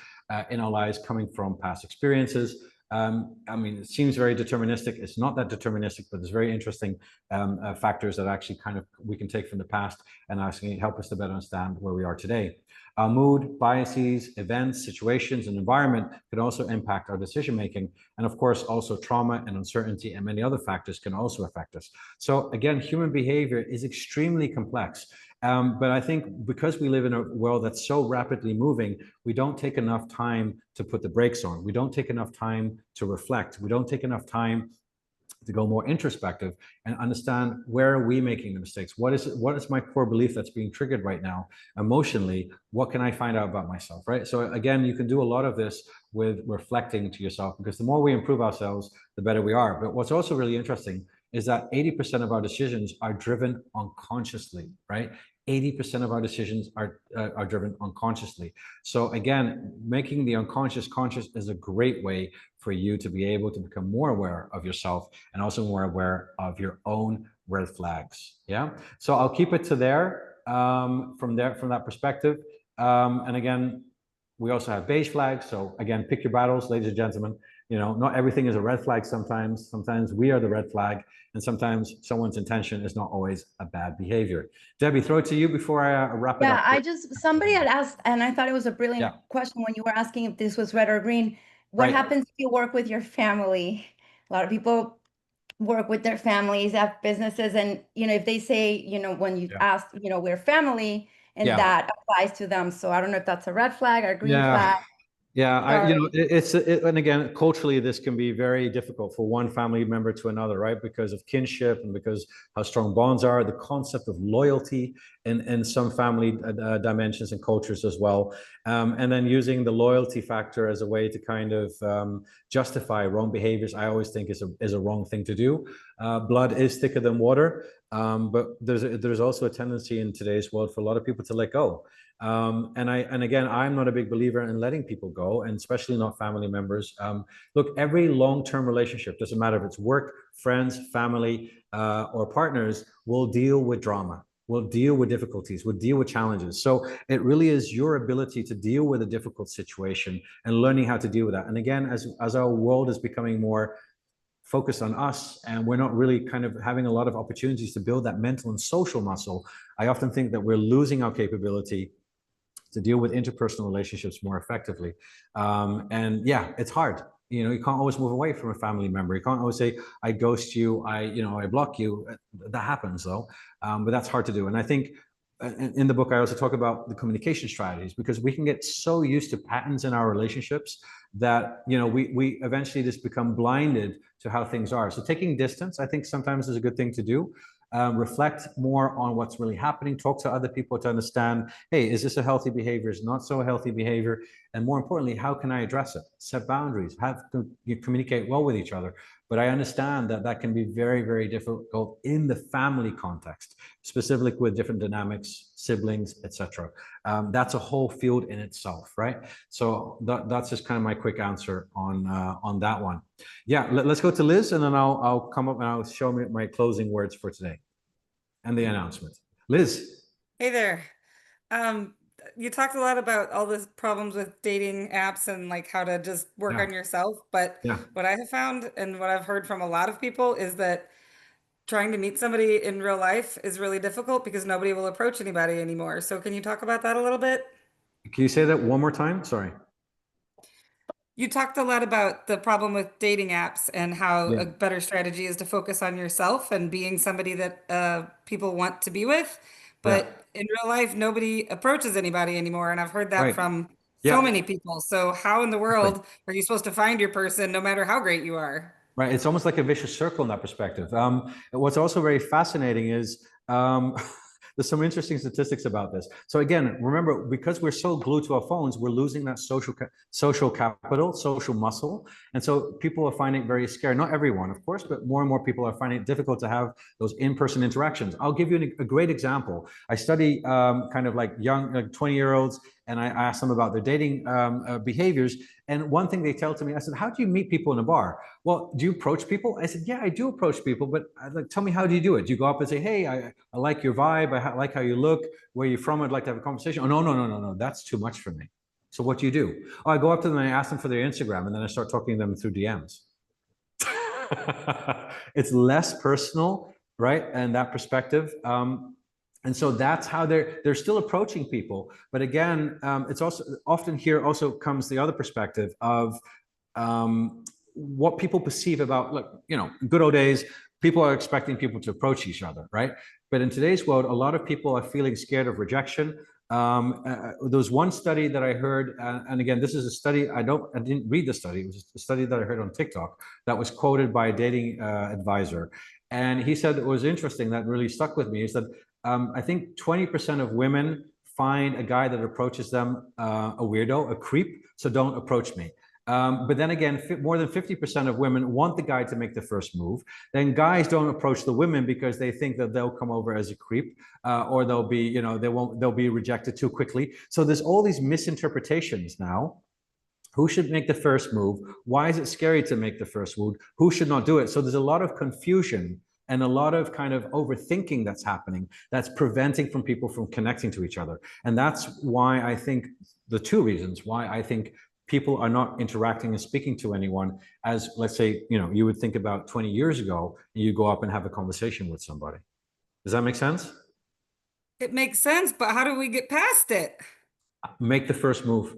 in our lives coming from past experiences. I mean, it seems very deterministic. It's not that deterministic, but there's very interesting factors that actually kind of we can take from the past and actually help us to better understand where we are today. Our mood, biases, events, situations, and environment can also impact our decision-making. And of course, also trauma and uncertainty and many other factors can also affect us. So again, human behavior is extremely complex. But I think because we live in a world that's so rapidly moving, we don't take enough time to put the brakes on. We don't take enough time to reflect. We don't take enough time to go more introspective and understand, where are we making the mistakes? What is my core belief that's being triggered right now emotionally? What can I find out about myself, right? So again, you can do a lot of this with reflecting to yourself, because the more we improve ourselves, the better we are. But what's also really interesting is that 80% of our decisions are driven unconsciously, right? 80% of our decisions are driven unconsciously. So again, making the unconscious conscious is a great way for you to be able to become more aware of yourself and also more aware of your own red flags. Yeah. So I'll keep it to there, from that perspective. And again, we also have beige flags. So again, pick your battles, ladies and gentlemen. You know, not everything is a red flag sometimes. Sometimes we are the red flag, and sometimes someone's intention is not always a bad behavior. Debbie, throw it to you before I wrap it up. Yeah, somebody had asked, and I thought it was a brilliant question when you were asking if this was red or green. What happens if you work with your family? A lot of people work with their families, have businesses, and, you know, if they say, you know, when you ask, you know, we're family, and that applies to them. So I don't know if that's a red flag or green flag. Yeah, you know, and again, culturally, this can be very difficult for one family member to another, right? Because of kinship and because how strong bonds are, the concept of loyalty in some family dimensions and cultures as well. And then using the loyalty factor as a way to kind of justify wrong behaviors, I always think is a wrong thing to do. Blood is thicker than water, but there's also a tendency in today's world for a lot of people to let go. And again, I'm not a big believer in letting people go, and especially not family members. Look, every long-term relationship, doesn't matter if it's work, friends, family, or partners, will deal with drama, will deal with difficulties, will deal with challenges. So it really is your ability to deal with a difficult situation and learning how to deal with that. And again, as our world is becoming more focused on us, and we're not really kind of having a lot of opportunities to build that mental and social muscle, I often think that we're losing our capability to deal with interpersonal relationships more effectively. And yeah, it's hard. You know, you can't always move away from a family member. You can't always say, I ghost you, I block you. That happens though, but that's hard to do. And I think in the book, I also talk about the communication strategies, because we can get so used to patterns in our relationships that, you know, we eventually just become blinded to how things are. So taking distance, I think sometimes is a good thing to do. Reflect more on what's really happening, talk to other people to understand, hey, is this a healthy behavior? Is not so a healthy behavior? And more importantly, how can I address it? Set boundaries, have to communicate well with each other. But I understand that that can be very, very difficult in the family context, specifically with different dynamics, siblings, etc. That's a whole field in itself, right? So that's just kind of my quick answer on that one. Yeah, let's go to Liz, and then I'll come up and I'll show me my closing words for today and the announcement. Liz. Hey there. You talked a lot about all the problems with dating apps and like how to just work on yourself. But what I have found and what I've heard from a lot of people is that trying to meet somebody in real life is really difficult because nobody will approach anybody anymore. So can you talk about that a little bit? Can you say that one more time? Sorry. You talked a lot about the problem with dating apps and how a better strategy is to focus on yourself and being somebody that people want to be with. But in real life, nobody approaches anybody anymore. And I've heard that from so many people. So how in the world are you supposed to find your person no matter how great you are? Right. It's almost like a vicious circle in that perspective. What's also very fascinating is there's some interesting statistics about this. So again, remember, because we're so glued to our phones, we're losing that social capital, social muscle. And so people are finding it very scary. Not everyone, of course, but more and more people are finding it difficult to have those in-person interactions. I'll give you a great example. I study kind of like young 20-year-olds and I asked them about their dating behaviors. And one thing they tell to me, I said, how do you meet people in a bar? Well, do you approach people? I said, yeah, I do approach people, but like, tell me, how do you do it? Do you go up and say, hey, I like your vibe, I like how you look, where you're from, I'd like to have a conversation? Oh, no, that's too much for me. So what do you do? Oh, I go up to them and I ask them for their Instagram, and then I start talking to them through DMs. It's less personal, right? And that perspective. And so that's how they're still approaching people. But again, it's also often here also comes the other perspective of what people perceive about, look, you know, good old days, people are expecting people to approach each other, right? But in today's world, a lot of people are feeling scared of rejection. There was one study that I heard, and again, this is a study, I didn't read the study, it was a study that I heard on TikTok that was quoted by a dating advisor. And he said it was interesting, that really stuck with me, is that I think 20% of women find a guy that approaches them a weirdo, a creep, so don't approach me. But then again, more than 50% of women want the guy to make the first move. Then guys don't approach the women because they think that they'll come over as a creep, or they'll be, you know, they'll be rejected too quickly. So there's all these misinterpretations now. Who should make the first move? Why is it scary to make the first move? Who should not do it? So there's a lot of confusion and a lot of kind of overthinking that's happening, that's preventing from people from connecting to each other. And that's why I think, the two reasons why I think people are not interacting and speaking to anyone as, let's say, you know, you would think about 20 years ago, and you go up and have a conversation with somebody. Does that make sense? It makes sense, but how do we get past it? Make the first move.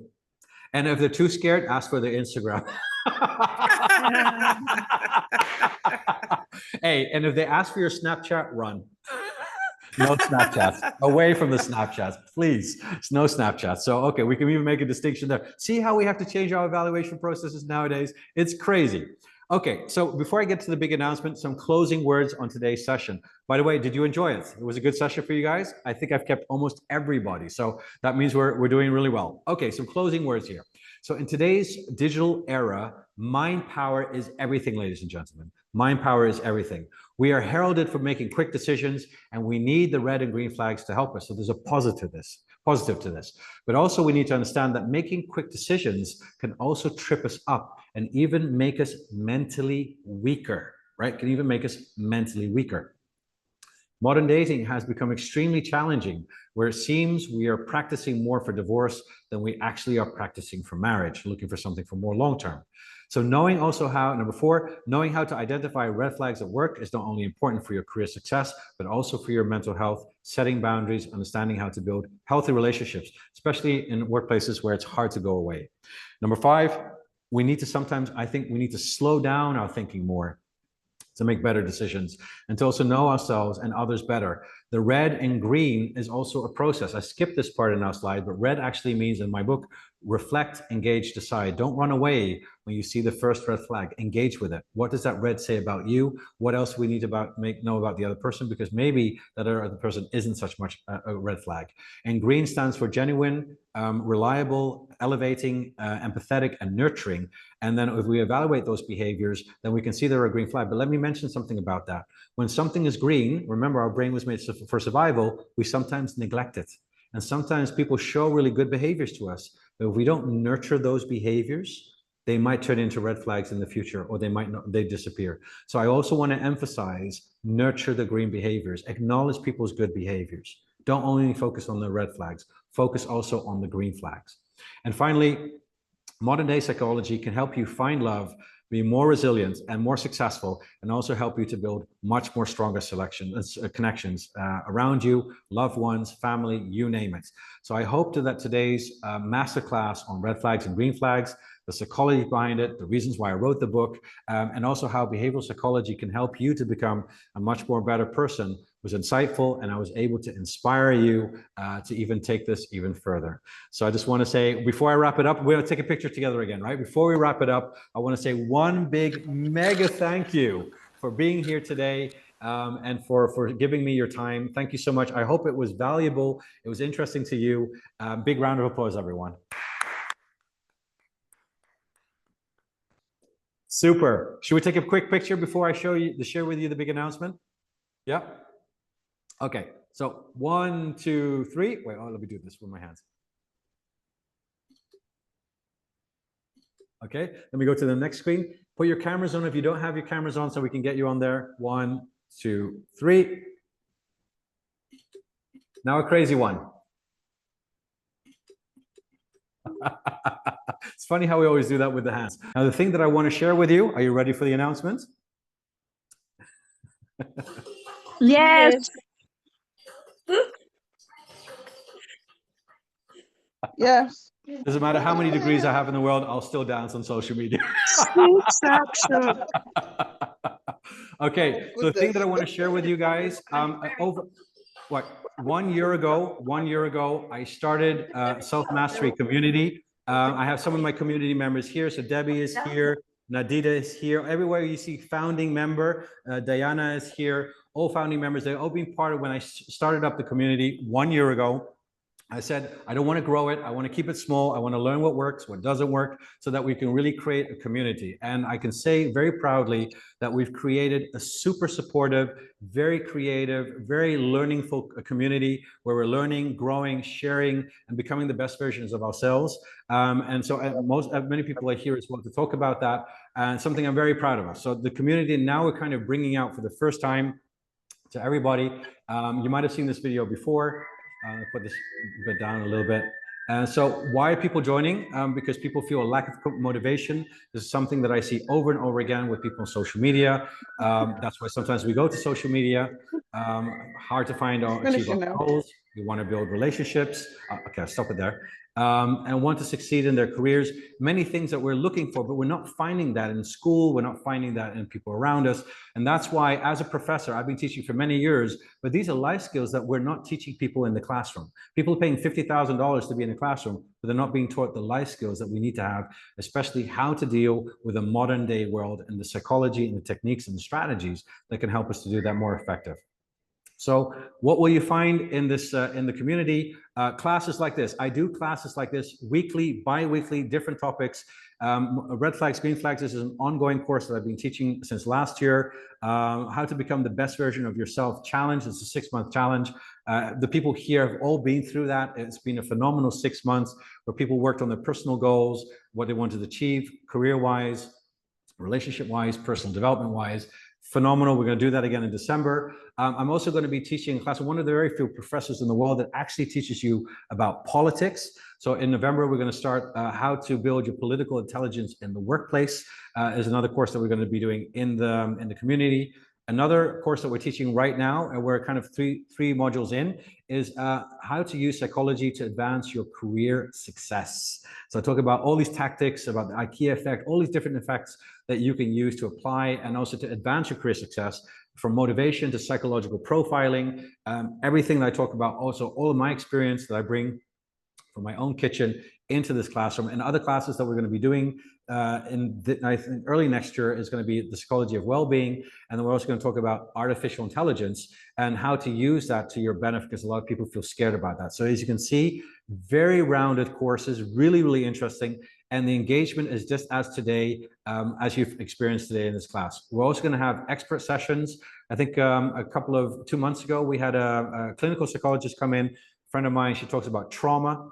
And if they're too scared, ask for their Instagram. Hey, and if they ask for your Snapchat, run. No Snapchats. Away from the Snapchats, please. It's no Snapchat. So, okay, we can even make a distinction there. See how we have to change our evaluation processes nowadays? It's crazy. Okay, so before I get to the big announcement, some closing words on today's session. By the way, did you enjoy it? It was a good session for you guys? I think I've kept almost everybody. So that means we're doing really well. Okay, some closing words here. So in today's digital era, mind power is everything, ladies and gentlemen. Mind power is everything. We are heralded for making quick decisions, and we need the red and green flags to help us. So there's a positive to this. But also we need to understand that making quick decisions can also trip us up and even make us mentally weaker, right? Can even make us mentally weaker. Modern dating has become extremely challenging, where it seems we are practicing more for divorce than we actually are practicing for marriage, looking for something for more long-term. So knowing also how, number 4, knowing how to identify red flags at work is not only important for your career success, but also for your mental health, setting boundaries, understanding how to build healthy relationships, especially in workplaces where it's hard to go away. Number 5, I think we need to slow down our thinking more to make better decisions and to also know ourselves and others better. The red and green is also a process. I skipped this part in our slide, but red actually means, in my book, reflect, engage, decide. Don't run away when you see the first red flag. Engage with it. What does that red say about you? What else we need to know about the other person? Because maybe that other person isn't such much a red flag. And green stands for genuine, reliable, elevating, empathetic, and nurturing. And then if we evaluate those behaviors, then we can see they're a green flag. But let me mention something about that. When something is green, remember our brain was made for survival, we sometimes neglect it. And sometimes people show really good behaviors to us. But if we don't nurture those behaviors, they might turn into red flags in the future, or they disappear. So I also want to emphasize, nurture the green behaviors, acknowledge people's good behaviors. Don't only focus on the red flags, focus also on the green flags. And finally, modern day psychology can help you find love, be more resilient and more successful, and also help you to build much more stronger connections around you, loved ones, family, you name it. So I hope that today's masterclass on red flags and green flags, the psychology behind it, the reasons why I wrote the book, and also how behavioral psychology can help you to become a much more better person was insightful, and I was able to inspire you to even take this even further. So I just want to say, before I wrap it up, we're going to take a picture together again, right? Before we wrap it up, I want to say one big mega thank you for being here today and for giving me your time. Thank you so much. I hope it was valuable. It was interesting to you. Big round of applause, everyone. Super. Should we take a quick picture before I share with you the big announcement? Yeah. Okay. So 1, 2, 3. Wait, let me do this with my hands. Okay, let me go to the next screen. Put your cameras on if you don't have your cameras on so we can get you on there. 1, 2, 3. Now a crazy one. It's funny how we always do that with the hands. Now the thing that I want to share with you, are you ready for the announcement? Yes. Yes. Doesn't matter how many degrees I have in the world, I'll still dance on social media. Okay, so the thing that I want to share with you guys, over 1 year ago, I started Self-Mastery Community. I have some of my community members here. So Debbie is here, Nadida is here. Everywhere you see founding member, Diana is here. All founding members, they've all been part of when I started up the community 1 year ago. I said, I don't want to grow it. I want to keep it small. I want to learn what works, what doesn't work, so that we can really create a community. And I can say very proudly that we've created a super supportive, very creative, very learningful community where we're learning, growing, sharing, and becoming the best versions of ourselves. And so many people are here as well to talk about that, and something I'm very proud of us. So the community now we're kind of bringing out for the first time to everybody. You might have seen this video before. Put this bit down a little bit. So why are people joining? Because people feel a lack of motivation. This is something that I see over and over again with people on social media. That's why sometimes we go to social media. Hard to find or achieve our goals. We want to build relationships. Okay, I'll stop it there. And want to succeed in their careers. Many things that we're looking for, but we're not finding that in school. We're not finding that in people around us. And that's why, as a professor, I've been teaching for many years, but these are life skills that we're not teaching people in the classroom. People are paying $50,000 to be in the classroom, but they're not being taught the life skills that we need to have, especially how to deal with a modern day world and the psychology and the techniques and the strategies that can help us to do that more effective. So what will you find in this in the community? Classes like this. I do classes like this weekly, bi-weekly, different topics. Red flags, green flags. This is an ongoing course that I've been teaching since last year. How to become the best version of yourself challenge. It's a 6-month challenge. The people here have all been through that. It's been a phenomenal 6 months where people worked on their personal goals, what they wanted to achieve, career-wise, relationship-wise, personal development-wise. Phenomenal. We're going to do that again in December. I'm also going to be teaching a class of one of the very few professors in the world that actually teaches you about politics. So in November, we're going to start how to build your political intelligence in the workplace. Is another course that we're going to be doing in the community. Another course that we're teaching right now, and we're kind of three modules in, is how to use psychology to advance your career success. So I talk about all these tactics, about the IKEA effect, all these different effects that you can use to apply and also to advance your career success, from motivation to psychological profiling. Everything that I talk about, also all of my experience that I bring from my own kitchen into this classroom, and other classes that we're going to be doing I think early next year is going to be the psychology of well-being. And then we're also going to talk about artificial intelligence and how to use that to your benefit, because a lot of people feel scared about that. So as you can see, very rounded courses, really, really interesting. And the engagement is just as today, as you've experienced today in this class. We're also going to have expert sessions. I think a couple of 2 months ago, we had a clinical psychologist come in, a friend of mine. She talks about trauma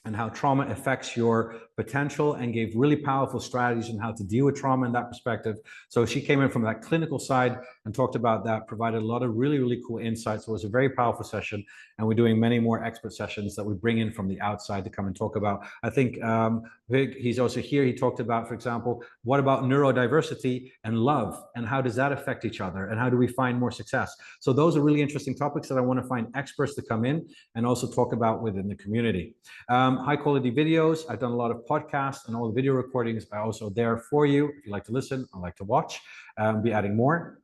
and how trauma affects your potential, and gave really powerful strategies on how to deal with trauma in that perspective. So she came in from that clinical side and talked about that, provided a lot of really, really cool insights. So it was a very powerful session, and we're doing many more expert sessions that we bring in from the outside to come and talk about. I think Vig, he's also here. He talked about, for example, what about neurodiversity and love, and how does that affect each other, and how do we find more success? So those are really interesting topics that I want to find experts to come in and also talk about within the community. High quality videos. I've done a lot of podcasts, and all the video recordings are also there for you if you like to listen or like to watch. Be adding more.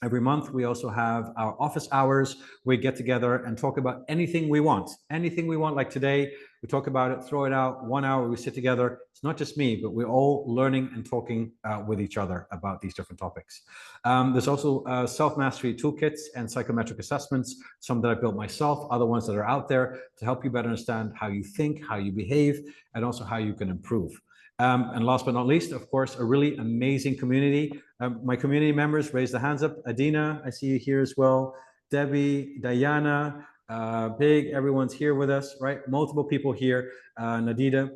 Every month, we also have our office hours. We get together and talk about anything we want. Anything we want, like today, we talk about it, throw it out, 1 hour, we sit together. It's not just me, but we're all learning and talking with each other about these different topics. There's also self-mastery toolkits and psychometric assessments, some that I built myself, other ones that are out there to help you better understand how you think, how you behave, and also how you can improve. And last but not least, of course, a really amazing community. My community members, raise the hands up. Adina, I see you here as well. Debbie, Diana, Big, everyone's here with us, right? Multiple people here. Nadida.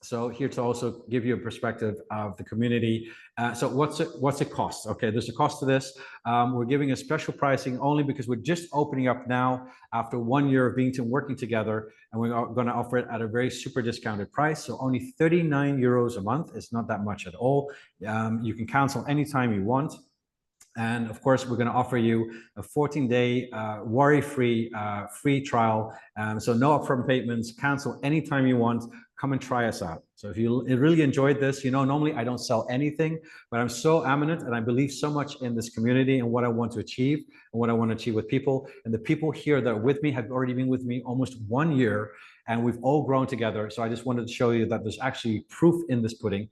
So here to also give you a perspective of the community. So what's it cost? Okay, there's a cost to this. We're giving a special pricing only because we're just opening up now after 1 year of being working together, and we're going to offer it at a very super discounted price. So only 39 euros a month. It's not that much at all. You can cancel anytime you want. And of course, we're going to offer you a 14-day worry-free free trial. So no upfront payments, cancel anytime you want. Come and try us out. So if you really enjoyed this, you know, normally I don't sell anything, but I'm so eminent and I believe so much in this community and what I want to achieve and what I want to achieve with people. And the people here that are with me have already been with me almost 1 year, and we've all grown together. So I just wanted to show you that there's actually proof in this pudding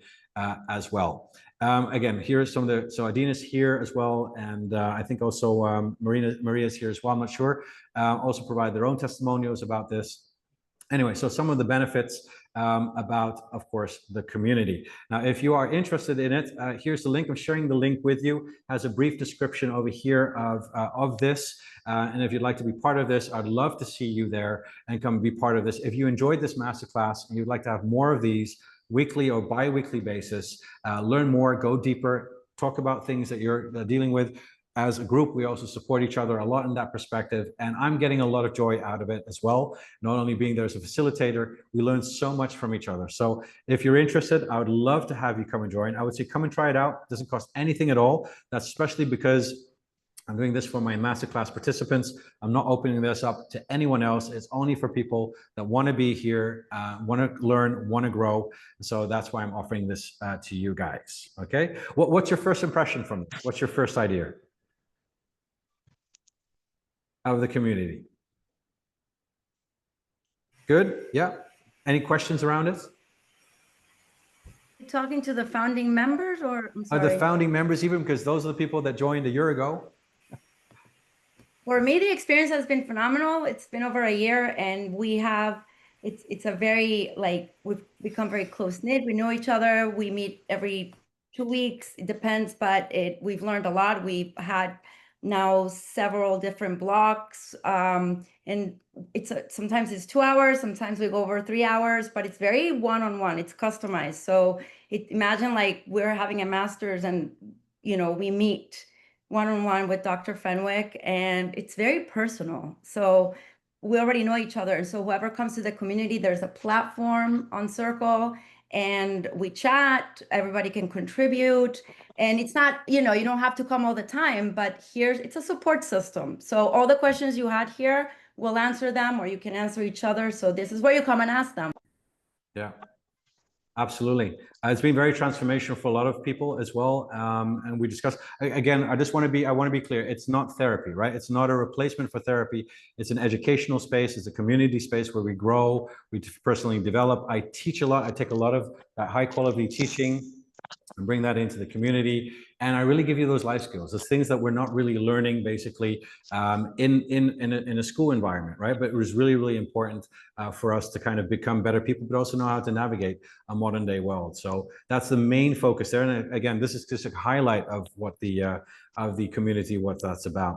as well. Again, here's some of the, so Adina's here as well. And I think also Maria's here as well, I'm not sure. Also provide their own testimonials about this. Anyway, so some of the benefits about, of course, the community. Now, if you are interested in it, here's the link. I'm sharing the link with you. Has a brief description over here of this. And if you'd like to be part of this, I'd love to see you there and come be part of this. If you enjoyed this masterclass and you'd like to have more of these, weekly or bi-weekly basis, learn more, go deeper, talk about things that you're dealing with. As a group, we also support each other a lot in that perspective, and I'm getting a lot of joy out of it as well. Not only being there as a facilitator, we learn so much from each other. So if you're interested, I would love to have you come and join. I would say come and try it out. It doesn't cost anything at all. That's especially because I'm doing this for my masterclass participants. I'm not opening this up to anyone else. It's only for people that want to be here, want to learn, want to grow. So that's why I'm offering this to you guys. Okay. What's your first impression from this? What's your first idea of the community? Good. Yeah. Any questions around it? Talking to the founding members, or I'm sorry. Are the founding members even, because those are the people that joined a year ago? For me, the experience has been phenomenal. It's been over a year, and we have, it's a very, like, we've become very close-knit. We know each other. We meet every 2 weeks. It depends, but we've learned a lot. We've had now several different blocks, and sometimes it's 2 hours, sometimes we go over 3 hours, but it's very one-on-one. It's customized. So imagine like we're having a master's, and you know, we meet one-on-one with Dr. Fenwick, and it's very personal. So we already know each other. And so whoever comes to the community, there's a platform on Circle, and we chat, everybody can contribute. And it's not, you know, you don't have to come all the time, but it's a support system. So all the questions you had here, we'll answer them, or you can answer each other. So this is where you come and ask them. Yeah. Absolutely. It's been very transformational for a lot of people as well. And we discussed, again, I want to be clear. It's not therapy, right? It's not a replacement for therapy. It's an educational space. It's a community space where we grow, we personally develop. I teach a lot. I take a lot of high quality teaching and bring that into the community. And I really give you those life skills, those things that we're not really learning basically in a school environment, right? But it was really, really important for us to kind of become better people, but also know how to navigate a modern day world. So that's the main focus there. And again, this is just a highlight of what the community, what that's about.